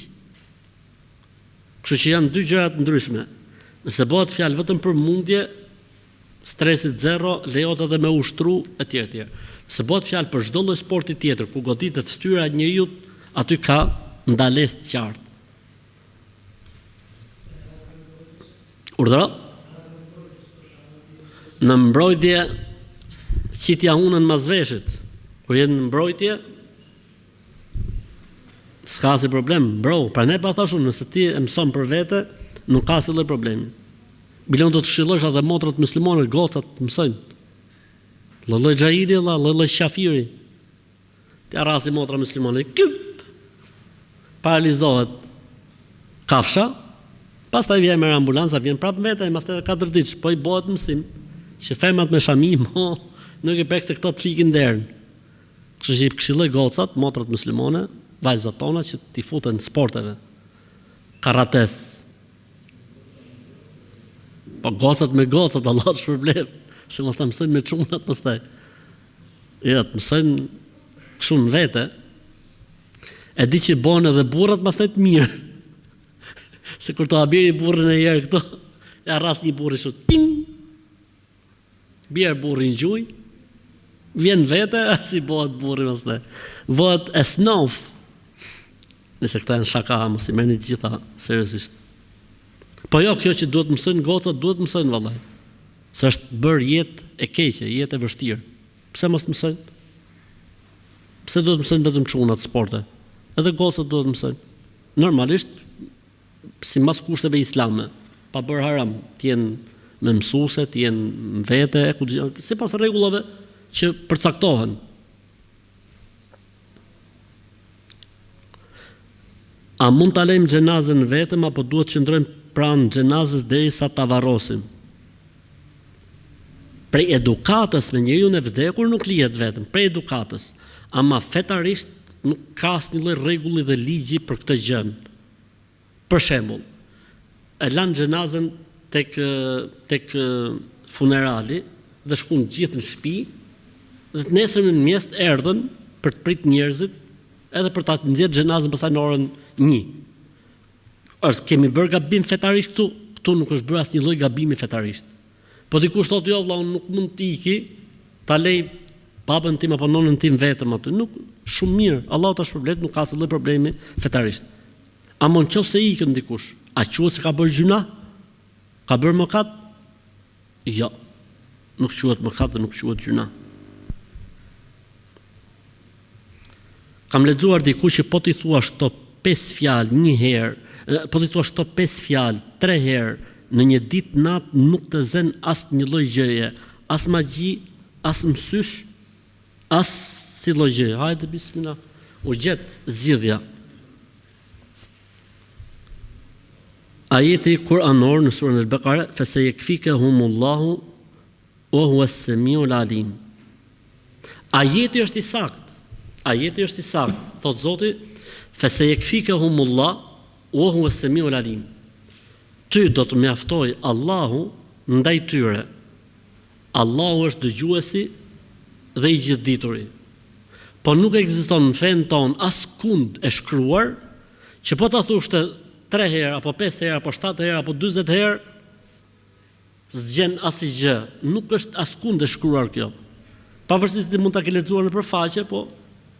Kështu që janë dy gjëra të ndryshme. Nëse bëhet fjalë vetëm për mundje, stresit zero, lejohet edhe me ushtru etj. Nëse bëhet fjalë për çdo lloj sporti tjetër ku goditet fytyra e njeriu, aty ka ndalesë të qartë. Urdhëro? Në mbrojtje qitja hunën mazveshit. Kur jenë në mbrojtje, s'ka si problem, pra ne pa thashun, nëse ti e mëson për vete, nuk ka si lloj problemi. Bilon do të këshillosh edhe motrat muslimane, gocat të mësojnë. Lloj xhaidi, lloj shafiri. Ti arrasi motra muslimane, paralizohet kafsha, pastaj vjen me ambulanca, vjen prapë vete, mas 4 ditë, po i bëhet mësim, që femrat me shami, nuk i prek se këto të fikin derën. Kështu që i këshilloj gocat, motrat muslimane, vajzat tona që t'i futen sporteve, karates. Po gocat me gocat, Allah të shpërblev, se mos ta mësojnë me çunat pastaj. Ja, të mësojnë kështu në vete. E di që bën edhe burrat pastaj të mirë. Se kur të abiri burrin e herë këto, e arras një burri kështu, ting. Bjerë burri në gjuj, vjen vete, si bëhet burri pastaj. Bëhet e snof. Nëse këta janë shaka, mos i merrni të gjitha seriozisht. Po jo, kjo që duhet mësojnë gocat, duhet mësojnë vallaj. Se është bërë jetë e keqe, jetë e vështirë. Pse mos mësojnë? Pse duhet mësojnë vetëm çunat sporte? Edhe gocat duhet mësojnë. Normalisht, si mas kushteve islame, pa bërë haram, t'jenë me mësueset, jenë vete, sipas rregullave që përcaktohen. A mund ta lejmë xhenazën vetëm apo duhet të qëndrojmë pranë xhenazës derisa ta varrosim? Prej edukatës me njeriu e vdekur nuk lihet vetëm, prej edukatës, ama fetarisht nuk ka asnjë lloj rregulli dhe ligji për këtë gjë. Për shembull, e lanë xhenazën tek funerali dhe shkuan gjithë në shtëpi, dhe nesër në mëngjes erdhën për të prit njerëzit edhe për ta nxjerrë xhenazën pasaj në orën 1. Kemi bërë gabim fetarisht këtu? Këtu nuk është bërë asnjë lloj gabimi fetarisht. Po dikush thotë jo vëlla, unë nuk mund të iki, ta lej babën tim apo nonën tim vetëm aty. Nuk, shumë mirë, Allahu ta shpërblet, nuk ka asnjë lloj problemi fetarisht. Ama nëse ikën dikush, a quhet se ka bërë gjuna? Ka bërë mëkat? Jo. Nuk quhet mëkat dhe nuk quhet gjuna. Kam lexuar diku që po ti thuash këto 5 fjalë një herë, po ti thuash këto 5 fjalë 3 herë në një ditë natë nuk të zen asnjë lloj gjëje, as magji, as mësysh, as si lloj gjëje. Hajde bismillah. U gjet zgjidhja. Ajeti kuranor në surën Al-Baqara, "Fasayakfikahumullahu wa huwa as-sami'ul alim." Ajeti është i saktë. Ajeti është i saktë. Thot Zoti, "Fasayakfikahumullahu wa huwa as-sami'ul alim." Ty do të mjaftoj Allahu ndaj tyre. Allahu është dëgjuesi dhe i gjithdituri. Po nuk ekziston në fen ton as kund e shkruar që po ta thoshte 3 herë apo 5 herë apo 7 herë apo 40 herë s'gjen asgjë. Nuk është askund e shkruar kjo. Pavarësisht se mund ta ke lexuar në përfaqe, po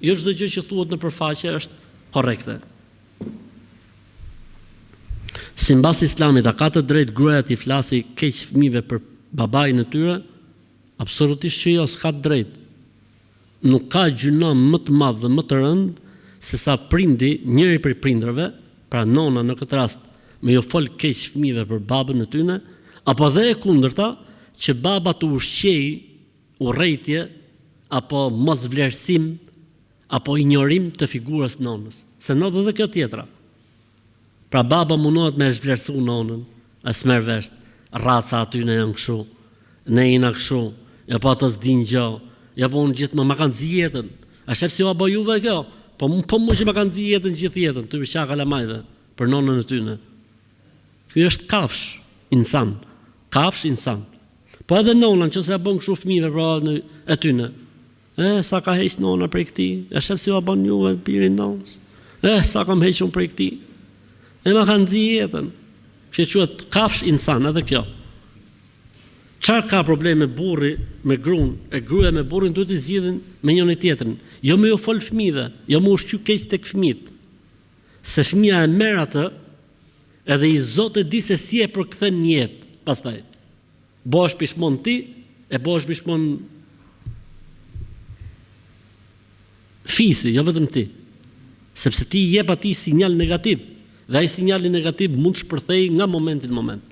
jo çdo gjë që thuhet në përfaqe është korrekte. Simbas Islamit, a ka të drejtë gruaja të flasi keq fëmijëve për babain e tyre? Absolutisht që jo, s'ka të drejtë. Nuk ka gjuna më të madh dhe më të rënd se sa prindi, njëri prej prindërve, pra nona në këtë rast, me jo fol keq fëmijëve për babën e tyre, apo dhe e kundërta, që baba të ushqej urrëtie apo mosvlerësim apo injorim të figurës nonës. Se ndodh edhe kjo tjetra. Pra baba mundohet me zhvlerësu nonën, as merr vesh, raca aty në janë kështu, ne jena kështu, ja po ato s'din gjë, ja po unë gjithë më kanë zi jetën. A shef si o apo juve kjo? Po më që më kanë zi jetën gjithë jetën, të visha kalamajve, për nonën e tyne. Ky është kafsh, insan. Kafsh, insan. Po edhe nonën, që se ja bën kështu fëmijëve pra e tyne. Sa ka heq nona prej këtij? A shef si o bën juve pirin nonës? Sa kam hequr prej këtij? E ma kanë zi jetën. Që quhet kafsh insan, edhe kjo. Çfarë ka probleme burri me gruan, e gruaja me burrin duhet të zgjidhin me njëri tjetrin. Jo me u fol fëmijëve, jo me ushqy keq tek fëmijët. Se fëmia e merr atë, edhe i Zot e di se si e përkthen në jetë. Pastaj bëhesh pishmon ti, e bëhesh pishmon fisi, jo vetëm ti. Sepse ti jep atij sinjal negativ. Dhe ai sinjali negativ mund të shpërthej nga momenti në moment.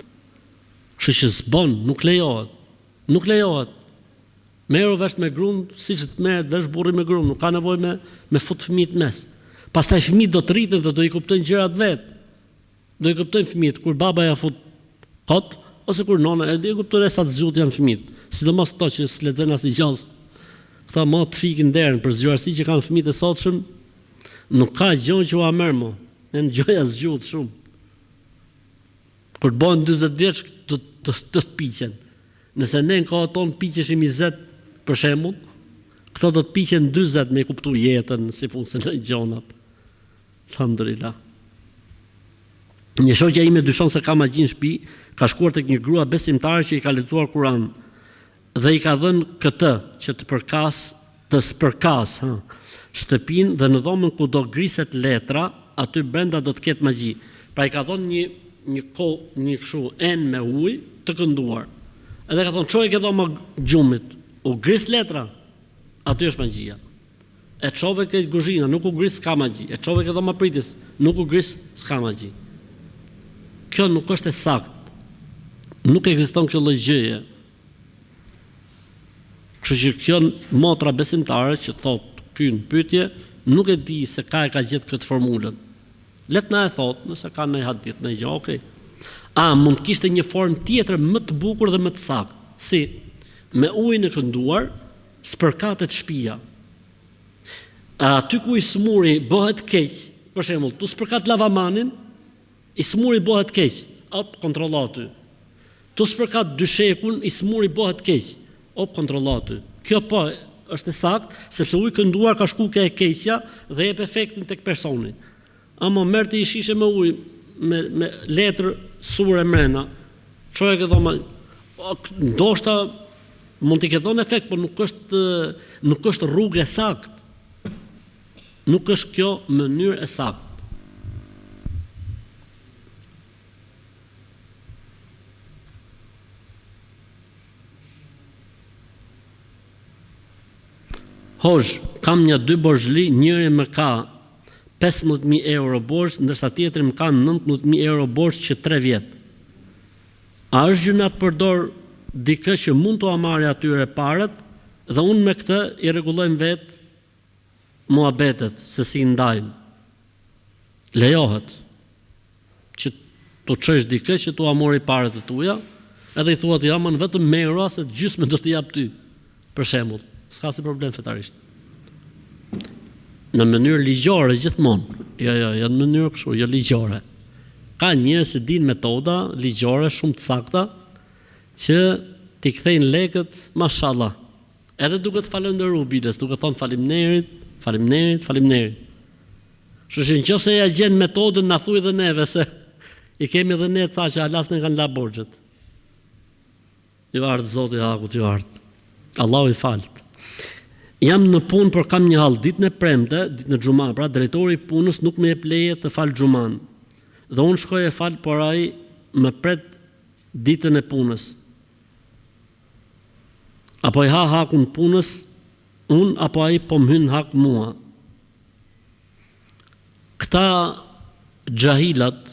Kështu që s'bon, nuk lejohet. Nuk lejohet. Merru vesh me gruan siç të merret vesh burri me gruan, nuk ka nevojë me fut fëmijët mes. Pastaj fëmijët do të rriten dhe do i kuptojnë gjërat vet. Do i kuptojnë fëmijët kur baba ja fut kot ose kur nona, e di kuptojnë sa të zgjut janë fëmijët. Sidomos ato që s'lexojnë asnjë gjë. Këta më të fikin derën për zgjuarsi që kanë fëmijët e sotshëm, nuk ka gjë që u merr më. Në gjoja zgjut shumë. Kur të bëhen 40 vjeç do të piqen. Nëse ne në kohën tonë piqeshim 20 për shembull, këto do të piqen 40 me kuptu jetën, si funksionojnë gjonat. Alhamdulillah. Një shoqja ime dyshon se ka magji në shtëpi, ka shkuar tek një grua besimtare që i ka lexuar Kur'an dhe i ka dhënë këtë që të spërkas shtëpinë dhe në dhomën ku do griset letra, aty brenda do të ketë magji. Pra i ka dhënë një kështu enë me ujë të kënduar. Edhe ka thonë, çoj ke dhoma gjumit, u gris letra, aty është magjia. E çove ke kuzhina, nuk u gris, s'ka magji. E çove ke dhoma pritis, nuk u gris, s'ka magji. Kjo nuk është e saktë. Nuk ekziston kjo lloj gjëje. Kështu që kjo motra besimtare që thot ky në pyetje nuk e di se ka gjetë këtë formulën. Let na e thot, nëse ka në hadith në gjë, okay. Mund të kishte një formë tjetër më të bukur dhe më të saktë, si me ujin e kënduar spërkatet shtëpia. Aty ku i smuri bëhet keq, për shembull, tu spërkat lavamanin, i smuri bëhet keq, kontrollo aty. Tu spërkat dyshekun, i smuri bëhet keq, kontrollo aty. Kjo po është e saktë, sepse uji kënduar ka shku ke e keqja dhe jep efektin tek personi. Ama merrti i shishe me ujë me letër sure mrena. Çoje që thoma, ndoshta mund të ketë dhënë efekt, por nuk është rrugë e saktë. Nuk është kjo mënyrë e saktë. Hoxh, kam një 2 borxhli, njëri më ka 15.000 euro borxh, ndërsa tjetri më ka 19.000 euro borxh që 3 vjet. A është gjuna të përdor dikë që mund t'u marrë atyre parat dhe unë me këtë i rregullojmë vetë muhabetet se si ndajmë. Lejohet që t'u çesh dikë që t'u mori parat e tuaja, edhe i thuat jamën vetëm merra se gjysmën do t'i jap ty. Për shembull, s'ka si problem fetarisht. Në mënyrë ligjore gjithmonë. Jo, në mënyrë kështu, jo ligjore. Ka njerëz që dinë metoda ligjore shumë të sakta që t'i kthejnë lekët, mashallah. Edhe duke të falendëruar biles, duke thonë faleminderit. Kështu që nëse ja gjen metodën na thuj dhe neve se i kemi edhe ne ca që alas ne kanë la borxhet. Ju ardh Zoti Hakut, ju ardh. Allahu i falt. Jam në punë, por kam një hall ditën e premte, ditën e xhuma, pra drejtori i punës nuk më jep leje të fal xhuman. Dhe unë shkoj e fal, por ai më pret ditën e punës. Apo i ha hakun punës unë, apo ai po më hyn hak mua. Këta xhahilat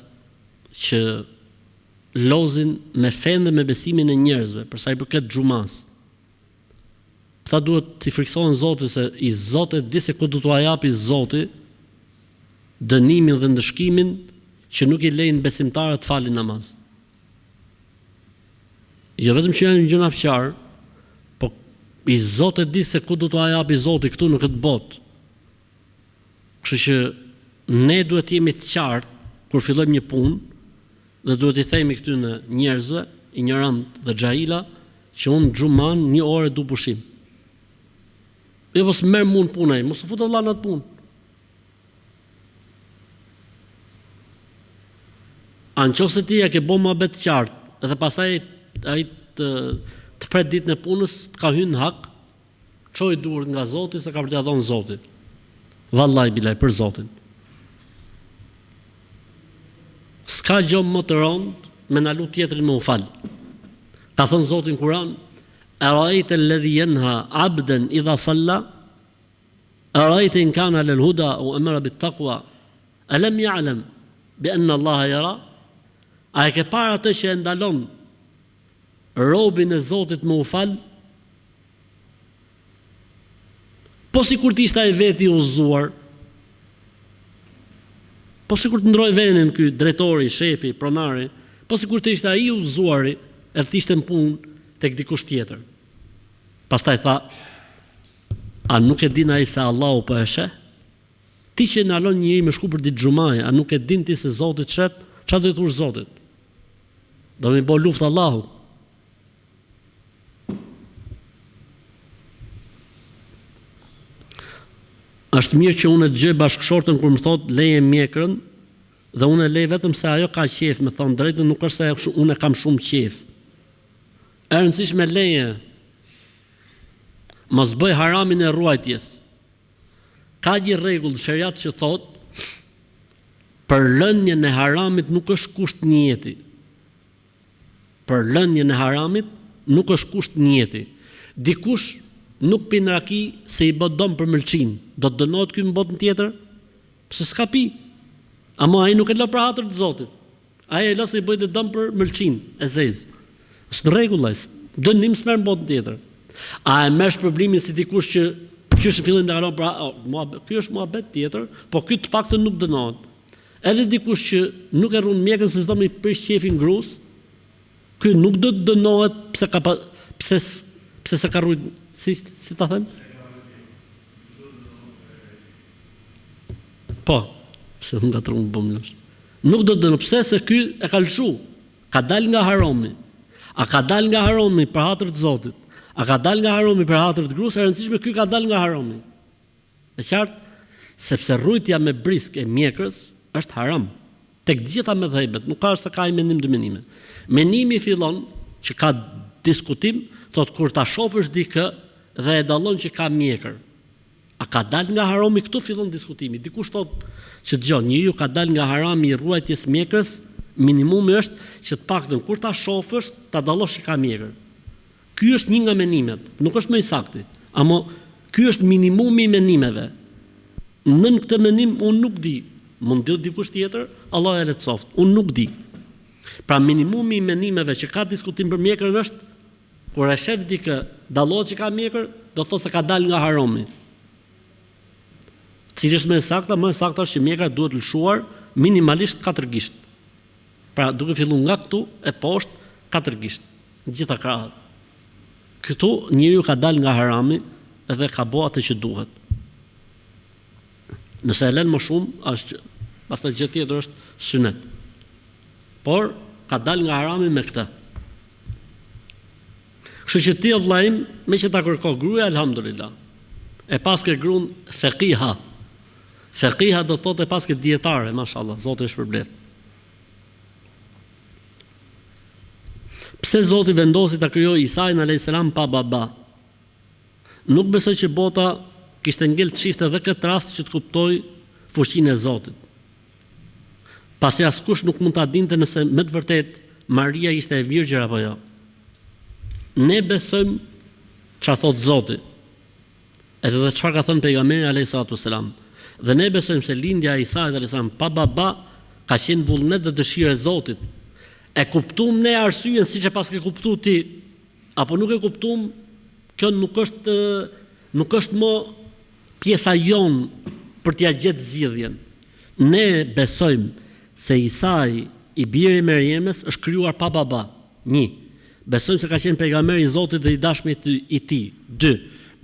që lozin me fen dhe me besimin e njerëzve, për sa i përket xhumas. Këta duhet t'i friksohen Zotit se i Zoti di se ku do t'ua japi Zoti dënimin dhe ndëshkimin që nuk i lejnë besimtarët të falin namaz. Jo vetëm që janë gjëna fqar, po i Zoti di se ku do t'ua japi Zoti këtu në këtë botë. Kështu që ne duhet jemi të qartë kur fillojmë një punë dhe duhet i themi këtyre njerëzve, ignorant dhe xhaila, që unë xhuman 1 orë du pushim. Jo mos merr mund punaj, mos u fut vëlla në atë punë. Nëse ti ja ke bë mohabet qartë dhe pastaj ai të pret ditën e punës, të ka hyrë në hak, çoj duart nga Zoti se ka për t'ia dhënë Zoti. Vallahi bilaj për Zotin. S'ka gjë më të rëndë me na lut tjetrin më u fal. Ka thënë Zoti në Kur'an: "Ara'ayta alladhi yanha 'abdan idha salla? Ara'ayta in kana lil huda aw amara bit taqwa? Alam ya'lam bi anna Allaha yara?" A e ke parë atë që e ndalon robin e Zotit më u fal? Po sikur të ishte ai veti i udhëzuar. Po sikur të ndroj venin ky drejtori, shefi, pronari, po sikur të ishte ai i udhëzuari, e të ishte në punë tek dikush tjetër. Pastaj tha: "A nuk e din ai se Allahu po e sheh? Ti që ndalon njëri me shku për ditë xhumaje, a nuk e din ti se Zoti të sheh? Çfarë do të thosh Zotit? Do më bë luftë Allahu." Është mirë që unë e dëgjoj bashkëshortën kur më thot leje mjekrën dhe unë e lej vetëm se ajo ka qef, me thon drejtën, nuk është se unë kam shumë qef. E rëndësishme leje. Mos bëj haramin e ruajtjes. Ka një rregull sheriat që thot për lënien e haramit nuk është kusht njeti. Për lënien e haramit nuk është kusht njeti. Dikush nuk pin raki se i bë dom për mëlçin. Do të dënohet ky në botën tjetër? Pse s'ka pi? Ama ai nuk e lë për hatër të Zotit. Ai e lë se i bëjë dëm për mëlçin e zezë. Është në rregull ai. Dënim s'merr në botën tjetër. A e merr shpërblimin si dikush që qysh fillim të kalon pra, ky është muhabet tjetër, po ky të paktën nuk dënohet. Edhe dikush që nuk e run mjekën se s'do më prish qefin grus, ky nuk do të dënohet pse se ka rujt, si ta them? Po, pse nuk gatrun bomnosh. Nuk do të dënohet pse se ky e ka lëshu, ka dal nga harami. A ka dal nga harami për hatër të Zotit? A ka dal nga harami për hatër të grus? E rëndësishme ky ka dal nga harami. E qartë, sepse rrujtja me brisk e mjekrës është haram. Tek gjitha mëdhëbet, nuk ka se ka i mendim dy mendime. Mendimi fillon që ka diskutim, thot kur ta shohësh dikë dhe e dallon që ka mjekër. A ka dal nga harami, këtu fillon diskutimi. Dikush thot që dëgjon, njeriu ka dal nga harami i ruajtjes mjekrës, minimumi është që të paktën kur ta shohësh, ta dallosh që ka mjekër. Ky është një nga mendimet, nuk është më i saktë, ama ky është minimumi i mendimeve. Nën këtë mendim unë nuk di, mund të dikush tjetër, Allah e lehtësoft, unë nuk di. Pra minimumi i mendimeve që ka diskutim për mjekrën është kur e shef dikë dallohet që ka mjekër, do të thotë se ka dal nga harami. Cili është më e saktë? Më e saktë është që mjekra duhet lëshuar minimalisht 4 gisht. Pra duke filluar nga këtu e poshtë 4 gisht, gjitha krahët. Këtu njeriu ka dal nga harami dhe ka bëu atë që duhet. Nëse e lën më shumë, është pastaj gjë tjetër është synet. Por ka dal nga harami me këtë. Kështu që ti o vllajim, me që ta kërko gruaja, alhamdulillah. E paske gruan feqiha. Feqiha do të thotë e paske dietare, mashallah, Zoti e shpërblet. Pse Zoti vendosi ta krijoi Isain alayhis salam pa baba? Nuk besoj që bota kishte ngel të shifte edhe këtë rast që të kuptoj fuqinë e Zotit. Pasi askush nuk mund ta dinte nëse me të vërtet Maria ishte e virgjër apo jo. Ne besojmë çfarë thot Zoti. Edhe çfarë ka thënë pejgamberi alayhis salam. Dhe ne besojmë se lindja e Isait alayhis salam pa baba ka qenë vullnet dhe dëshirë e Zotit. E kuptuam ne arsyeën siç e paske kuptuar ti, apo nuk e kuptuam, kjo nuk është më pjesa jon për t'ia gjetë zgjidhjen. Ne besojmë se Isai i biri i Merjemes është krijuar pa baba. 1. Besojmë se ka qenë pejgamber i Zotit dhe i dashmi i tij. 2.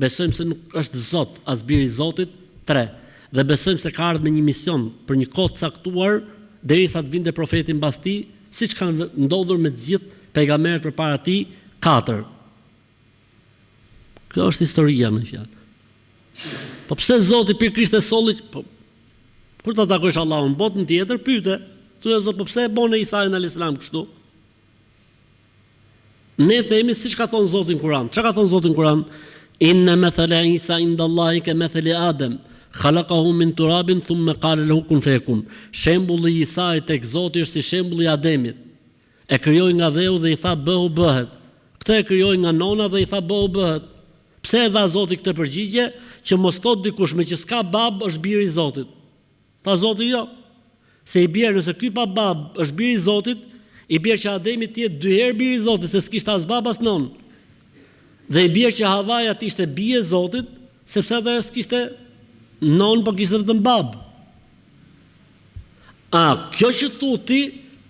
Besojmë se nuk është Zot as biri i Zotit. 3. Dhe besojmë se ka ardhur me një mision për një kohë të caktuar derisa të vinte profeti mbas tij, siç kanë ndodhur me të gjithë pejgamberët përpara tij. 4. Kjo është historia me fjalë. Po pse Zoti për Krisht e solli, po kur ta takosh Allahun në botën tjetër, pyete, thuaj Zot, po pse e bën Isain alayhis salam kështu? Ne themi siç ka thënë Zoti në Kur'an. Çka ka thënë Zoti në Kur'an? Inna mathala Isa indallahi ka mathali Adam. Khalaqahu min turabin thumma qala lahu kun fayakun. Shembulli i Isait tek Zoti është si shembulli i Ademit. E krijoi nga dheu dhe i tha bëhu bëhet. Këtë e krijoi nga nona dhe i tha bëhu bëhet. Pse e dha Zoti këtë përgjigje? Që mos thot dikush me që s'ka bab është biri i Zotit. Tha Zoti jo. Se i bjerë nëse ky pa bab është biri i Zotit, i bjerë që Ademi të jetë 2 herë biri i Zotit, se s'kishte as bab as non. Dhe i bjerë që Havaja të ishte bie e Zotit, sepse edhe s'kishte non, po kishte vetëm bab. Kjo që thu ti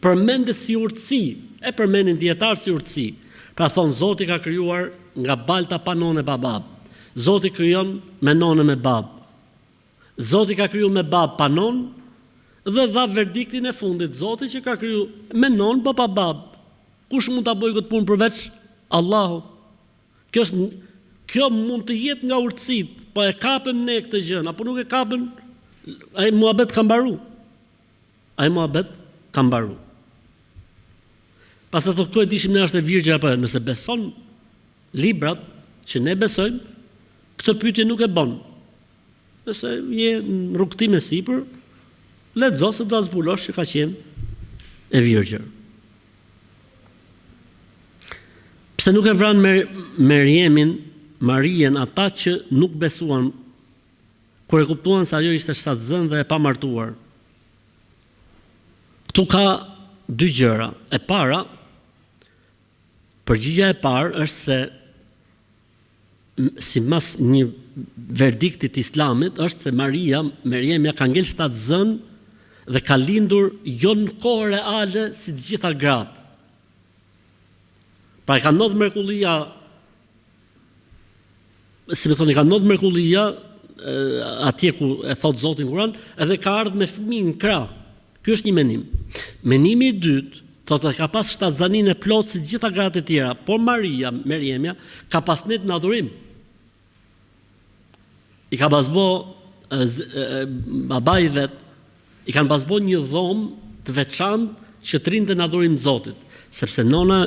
përmendet si urtësi, e përmendin dietar si urtësi. Pra thonë Zoti ka krijuar nga balta pa nonë pa bab. Zoti krijon me nonë me bab. Zoti ka krijuar me bab pa nonë dhe dha verdiktin e fundit. Zoti që ka krijuar me nonë pa bab. Kush mund ta bëjë këtë punë përveç Allahu? Kjo mund të jetë nga urtësitë, po e kapëm ne këtë gjë, apo nuk e kapëm? Ai muhabet ka mbaru. Pastaj thotë ku e dishim ne është e virgjër apo jo? Nëse beson librat që ne besojmë, këtë pyetje nuk e bën. Nëse je në rrugtim e sipër, lexo se do ta zbulosh që ka qenë e virgjër. Pse nuk e vran Marien ata që nuk besuan kur e kuptuan se ajo ishte shtatzën dhe e pamartuar? Këtu ka 2 gjëra. E para, Përgjigjja e parë është se si mas një verdiktit islamit është se Meriemja ka ngel 7 zën dhe ka lindur jo në kohë reale si të gjitha gratë. Pra ka ndodhur mrekullia, si më thoni, ka ndodhur mrekullia atje ku e thot Zoti në Kur'an, edhe ka ardhur me fëmijë në krah. Ky është një mendim. Mendimi i dytë thotë ka pas 7 zanin e plot si gjitha gratë e tjera, por Meriemja ka pas net në adhurim. I ka pasbo babai vet, i kanë pasbo një dhomë të veçantë që të rinte në adhurim të Zotit, sepse nona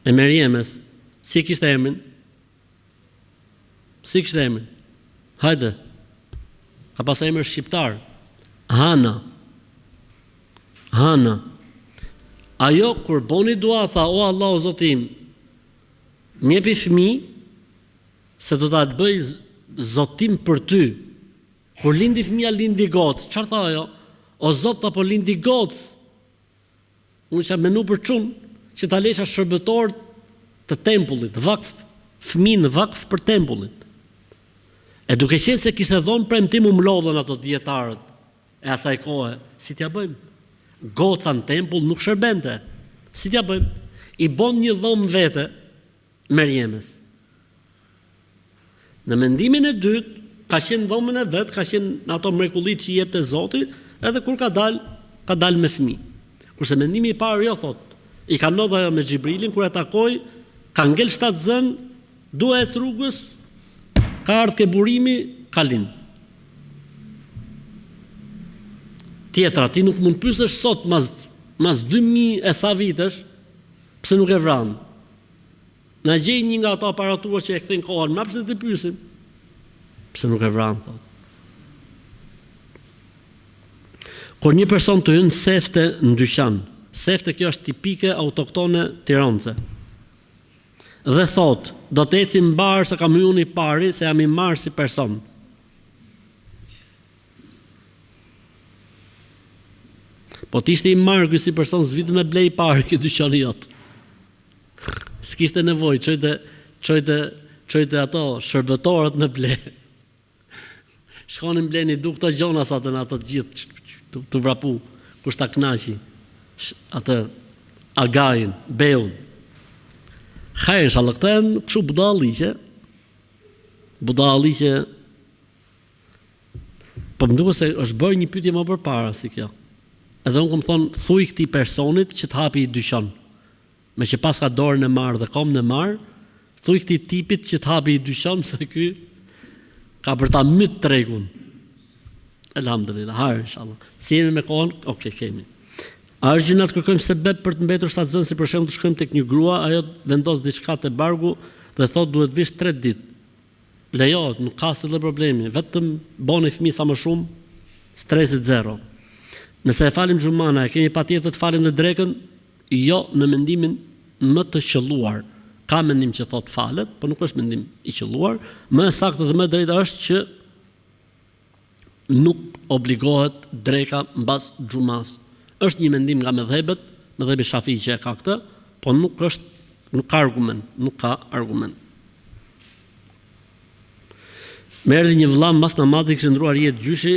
e Meriemës si kishte emrin? Si kishte emrin? Hajde. Ka pas emër shqiptar. Hana. Ajo kur boni dua tha, o Allah o Zotim, më jepi fëmijë se do ta bëj zotim për ty. Kur lindi fëmia lindi gocë. Çfarë tha ajo? O Zot, apo lindi gocë? Unë isha menu për çun që ta lesha shërbëtor të tempullit, fëmijë në vakf për tempullin. E duke qenë se kishte dhënë premtim u mlodhën ato dietarët e asaj kohe, si t'ja bëjmë? Goca në tempull nuk shërbente. Si t'ja bëjmë? I bon një dhomë vete Meriemës. Në mendimin e dytë, ka qenë dhomën e vet, ka qenë ato mrekullit që i jepte Zoti, edhe kur ka dal me fëmijë. Kurse mendimi i parë jo thot, i ka ndodhur ajo me Xhibrilin kur e takoi, ka ngel 7 zën, duhet ec rrugës, ka ardhur ke burimi, ka lind. Tjetra, ti nuk mund pyesësh sot mas 2000 e sa vitesh, pse nuk e vran? Na gjej një nga ato aparatura që e kthin kohën, na pse të pyesim? Pse nuk e vran, thot. Kur një person të hyn sefte në dyqan, sefte kjo është tipike autoktone tiranëse, dhe thot, do të ecim mbar se kam hyrë i pari, se jam i marr si person. Po t'ishte i marr ky si person, s'vitë me blej i pari këtë dyqani jot. S'kishte nevojë, çojte ato shërbëtorët në ble. Shkonin bleni duk të gjonasat në ato gjithë të vrapu, kush ta knaqi, atë agajin, beun. Hajë inshallah, këto janë kështu budalliqe, po më duket se është bërë një pyetje më përpara si kjo. Edhe unë kam thonë, thuj këtij personit që të hapi i dyqan. Me që pas ka dorën e marrë dhe komën e marrë, thuj këtij tipit që të hapi i dyqan, se ky ka për ta myt tregun. Elhamdulillah, hajë inshallah. Si jemi me kohën? Okej, kemi. A është gjëna të kërkojmë sebeb për të mbetur 7 zënë, si për shembull të shkojmë tek një grua, ajo vendos diçka te bargu dhe thot duhet vish 3 ditë. Lejohet, nuk ka asnjë problemi, vetëm boni fëmijë sa më shumë, stresit zero. Nëse e falim xhumana, e kemi patjetër të falim në drekën, jo në mendimin më të qelluar. Ka mendim që thot falet, por nuk është mendim i qelluar. Më saktë dhe më drejtë është që nuk obligohet dreka mbas xhumas. Është një mendim nga mëdhëbi Shafii që e ka këtë, po nuk ka argument. Më erdhi një vëlla mbas namazit kishte ndruar jetë gjyshi,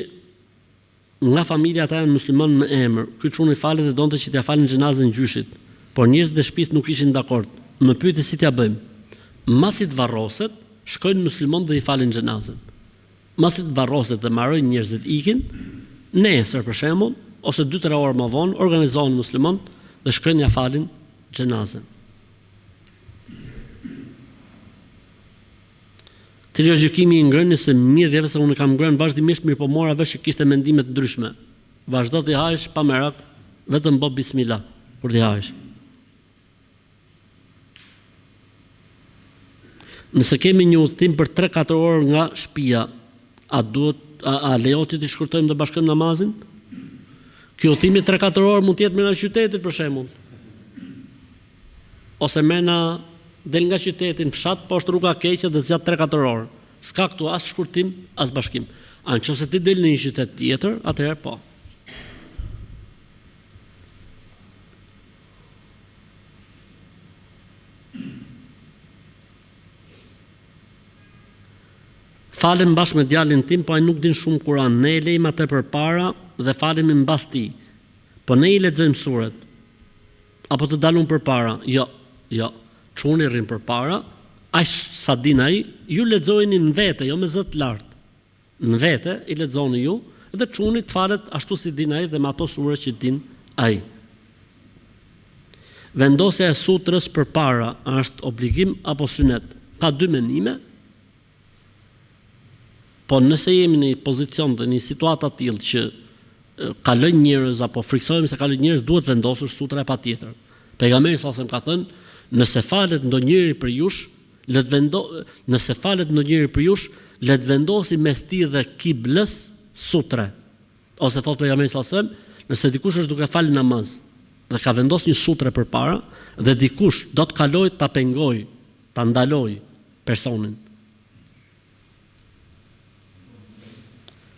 nga familja ata janë musliman me emër. Ky çuni falet dhe donte që t'ia falin xhenazën gjyshit, por njerëzit e shtëpisë nuk ishin dakord. Më pyeti si t'ia bëjmë. Masi të varroset, shkojnë muslimanë dhe i falin xhenazën. Masi të varroset dhe marrojnë njerëzit ikin, nesër për shembull, ose 2-3 orë më vonë organizohen muslimanë dhe shkojnë ja falin xhenazën. Cili është gjykimi i ngrënies së mjedhjeve, se unë kam ngrënë vazhdimisht, mirë po mora vesh që kishte mendime të ndryshme. Vazhdo të hajsh pa merak, vetëm bo bismillah kur të hajsh. Nëse kemi një udhtim për 3-4 orë nga shtëpia, a lejohet të shkurtojmë dhe bashkojmë namazin? Ky udhtim i 3-4 orë mund të jetë brenda qytetit për shembull. Ose mena del nga qyteti në fshat, poshtë rruga keqe dhe zgjat 3-4 orë. S'ka këtu as shkurtim, as bashkim. A nëse ti del në një qytet tjetër, atëherë po. falem bashkë me djalin tim, po ai nuk din shumë Kur'an. Ne e lejmë atë përpara dhe falemi mbas tij. Po ne I lexojmë suret. Apo të dalun përpara. Jo. Çuni rrin përpara, aq sa din ai, ju lexojeni në vete, jo me zë të lartë. Në vete I lexoni ju dhe çuni të falet ashtu si din ai dhe me ato sure që din ai. Vendosja e sutrës përpara është obligim apo sunet? Ka dy mendime. Po nëse jemi në një pozicion dhe një situatë të tillë që kalojnë njerëz apo friksohemi se kalojnë njerëz, duhet vendosur sutra e patjetër. Pejgamberi sa ka thënë, nëse falet ndonjëri për jush, le të vendosi mes tij dhe kiblës sutre. Ose thot pejgamberi sa nëse dikush është duke fal namaz dhe ka vendosur një sutre përpara dhe dikush do të kalojë ta pengoj, ta ndaloj personin.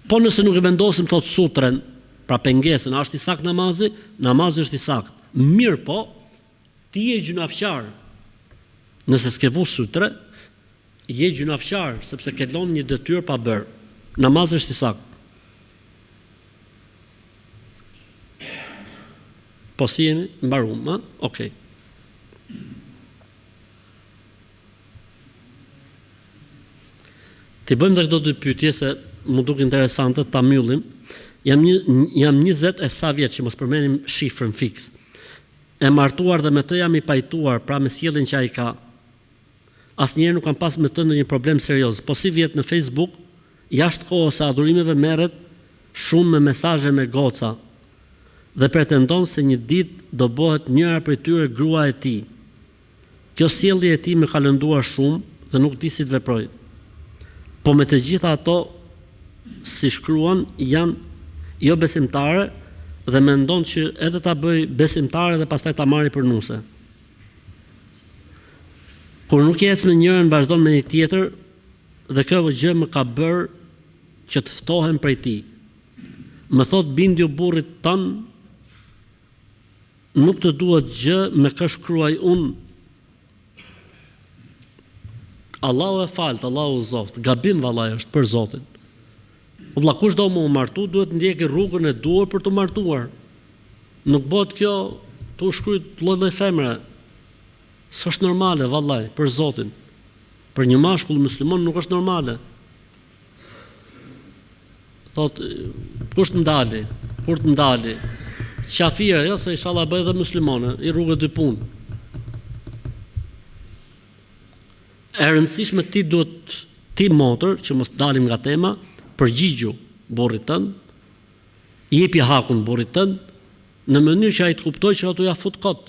Po nëse nuk e vendosim thot sutren, pra pengesën, a është I sakt namazi? Namazi është I sakt. Mirë po, ti je gjunafqar. Nëse s'ke vu sutre, je gjunafqar, sepse ke lënë një detyrë pa bërë. Namazi është I sakt. Po si jemi? Mbarum, ha? Okej. Ti bëjmë dhe këto dy pyetje se mu duk interesante, ta mbyllim. Jam 20 e sa vjeç, që mos përmenim shifrën fiks. E martuar dhe me të jam I pajtuar, pra me sjelljen që ai ka. Asnjëherë nuk kam pas me të ndonjë problem serioz. Po si vjet në Facebook, jashtë kohës së adhurimeve merret shumë me mesazhe me goca dhe pretendon se një ditë do bëhet njëra prej tyre grua e tij. Kjo sjellje e tij më ka lënduar shumë dhe nuk di si të veproj. Po me të gjitha ato, si shkruan, janë jo besimtare dhe mendon që edhe ta bëj besimtare dhe pastaj ta marrë për nuse. Kur nuk ecë me njërin, vazhdon me një tjetër dhe kjo gjë më ka bërë që të ftohem prej tij. Më thot bindju burrit tan, nuk të duhet gjë me kë shkruaj unë. Allahu e falt, Allahu zoft, gabim vallai është për Zotin. Valla kush do më martu, duhet ndjekë rrugën e duhur për të martuar. Nuk bëhet kjo të shkruajt lloj-lloj femre. S'është normale vallai, për Zotin. Për një mashkull musliman nuk është normale. Thot, kush të ndali, kur të ndali. Qafira, jo se inshallah bëj edhe muslimane, I rrugë dy punë. E rëndësishme ti duhet ti motër, që mos dalim nga tema, përgjigju burrit tënd, jepi hakun burrit tënd në mënyrë që ai të kuptojë që ato ja fut kot.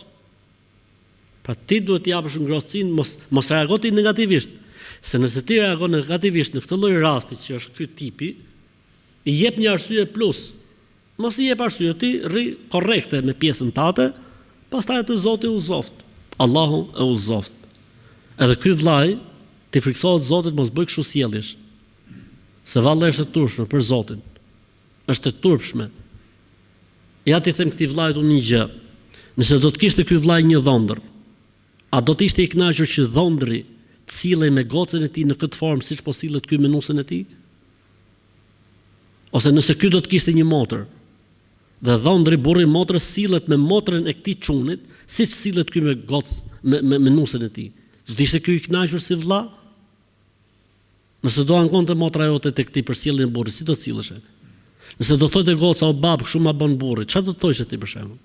Pra ti duhet t'i japësh ngrohtësinë, mos reago ti negativisht. Se nëse ti reagon negativisht në këtë lloj rasti që është ky tipi, I jep një arsye plus. Mos I jep arsye, ti rri korrekte me pjesën tate, pastaj të Zoti u zoft. Allahu e u zoft. Edhe ky vllai ti friksohet Zotit mos bëj kështu sjelljesh. Se vallë është e turpshme për Zotin. Është e turpshme. Ja ti them këtij vllajt unë një gjë. Nëse do të kishte ky vllai një dhondër, a do të ishte I kënaqur që dhondri të sillej me gocën e tij në këtë formë siç po sillet ky me nusën e tij? Ose nëse ky do të kishte një motër, dhe dhondri burri motrës sillet me motrën e këtij çunit, siç sillet ky me gocë me nusën e tij. Do të ishte ky I kënaqur si vlla? Nëse do ankonte motra jote tek ti për sjelljen e burrit, si do të sillesh? Nëse do thotë goca o bab, kështu ma bën burri, çfarë do të thoshe ti për shembull?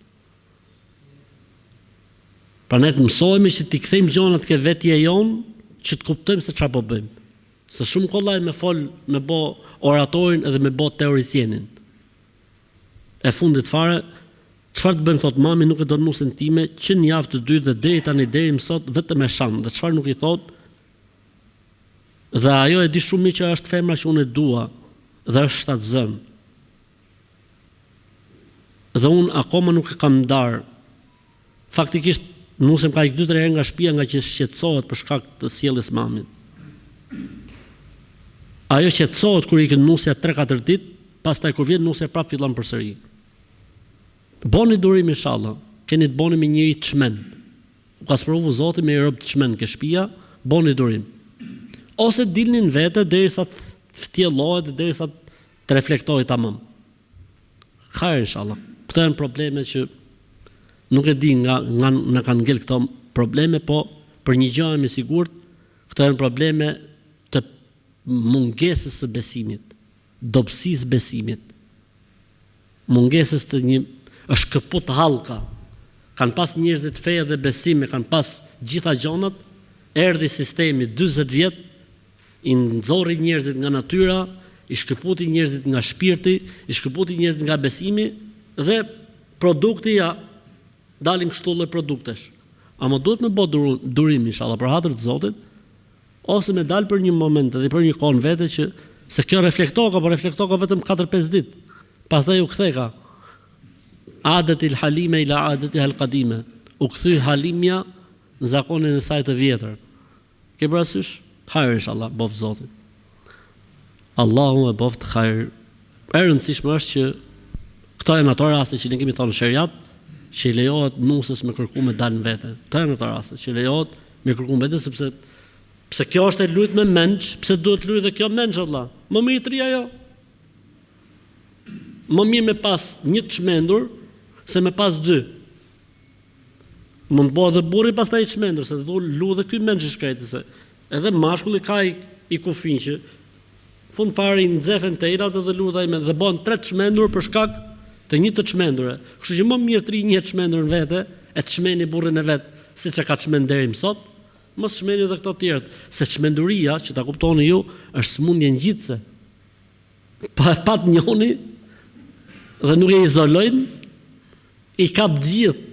Pra ne të mësojmë që t'i kthejmë gjonat ke vetja jon, që të kuptojmë se çfarë po bëjmë. Se shumë kollaj me fol, me bë oratorin edhe me bë teoricienin. E fundit fare, çfarë të bëjmë thot mami nuk e don nusën time, që në javë të dytë dhe deri tani deri më sot vetëm e sham, dhe çfarë nuk I thot? Dhe ajo e di shumë mirë që është femra që unë e dua dhe është shtatzën. Dhe unë akoma nuk e kam ndarë. Faktikisht nusem ka ik 2-3 herë nga shtëpia nga që shqetësohet për shkak të sjelljes mamit. Ajo shqetësohet kur ikën nusja 3-4 ditë, pastaj kur vjen nusja prapë fillon përsëri. Boni durim inshallah. Keni të boni me njëri të çmen. U ka sprovu Zoti me rob të çmen ke shtëpia, boni durim. Ose dilnin vete derisa ftjellohet derisa të reflektojë tamam. Khair inshallah. Këto janë probleme që nuk e di nga na kanë ngel këto probleme, po për një gjë jam i sigurt, këto janë probleme të mungesës së besimit, dobësisë besimit. Mungesës të një është këput hallka. Kanë pas njerëzit feje dhe besime, kanë pas gjitha gjonat, erdhi sistemi 40 vjet, i nxorri njerëzit nga natyra, i shkëputi njerëzit nga shpirti, i shkëputi njerëzit nga besimi dhe produkti ja dalin kështu lloj produktesh. Ama duhet me bë durim inshallah për hatër të Zotit, ose me dal për një moment dhe për një kohë vete që se kjo reflektoka vetëm 4-5 ditë. Pastaj u ktheka. Adetil halime ila adetiha al-qadime. U kthy halimja në zakonin e saj të vjetër. Ke parasysh? Hajr inshallah, bof Zotit. Allahu e boft hajr. E rëndësishme është që këto janë ato raste që ne kemi thënë sheriat, që i lejohet nusës me kërku me dalë në vete. Këto janë ato raste që lejohet me kërku me vete, sepse pse kjo është e lujt me menç, pse duhet luajë dhe kjo menç Allah? Më mirë 3 ajo. Më mirë me pas një të çmendur se me pas 2. Mund të bëhet edhe burri pastaj i çmendur, se do lu dhe ky menç i shkretë se edhe mashkulli ka i kufin që fund fare i nxefen terat dhe lutaj me dhe bën 3 çmendur për shkak të një të çmendure. Kështu që më mirë 3 një të çmendur në vete, e të çmeni burrin e vet, siç e ka çmend deri më sot, mos çmeni edhe këto të tjerët, se çmenduria, që ta kuptoni ju, është smundje ngjitse. Pa të njoni dhe nuk e izolojnë, i kap gjithë.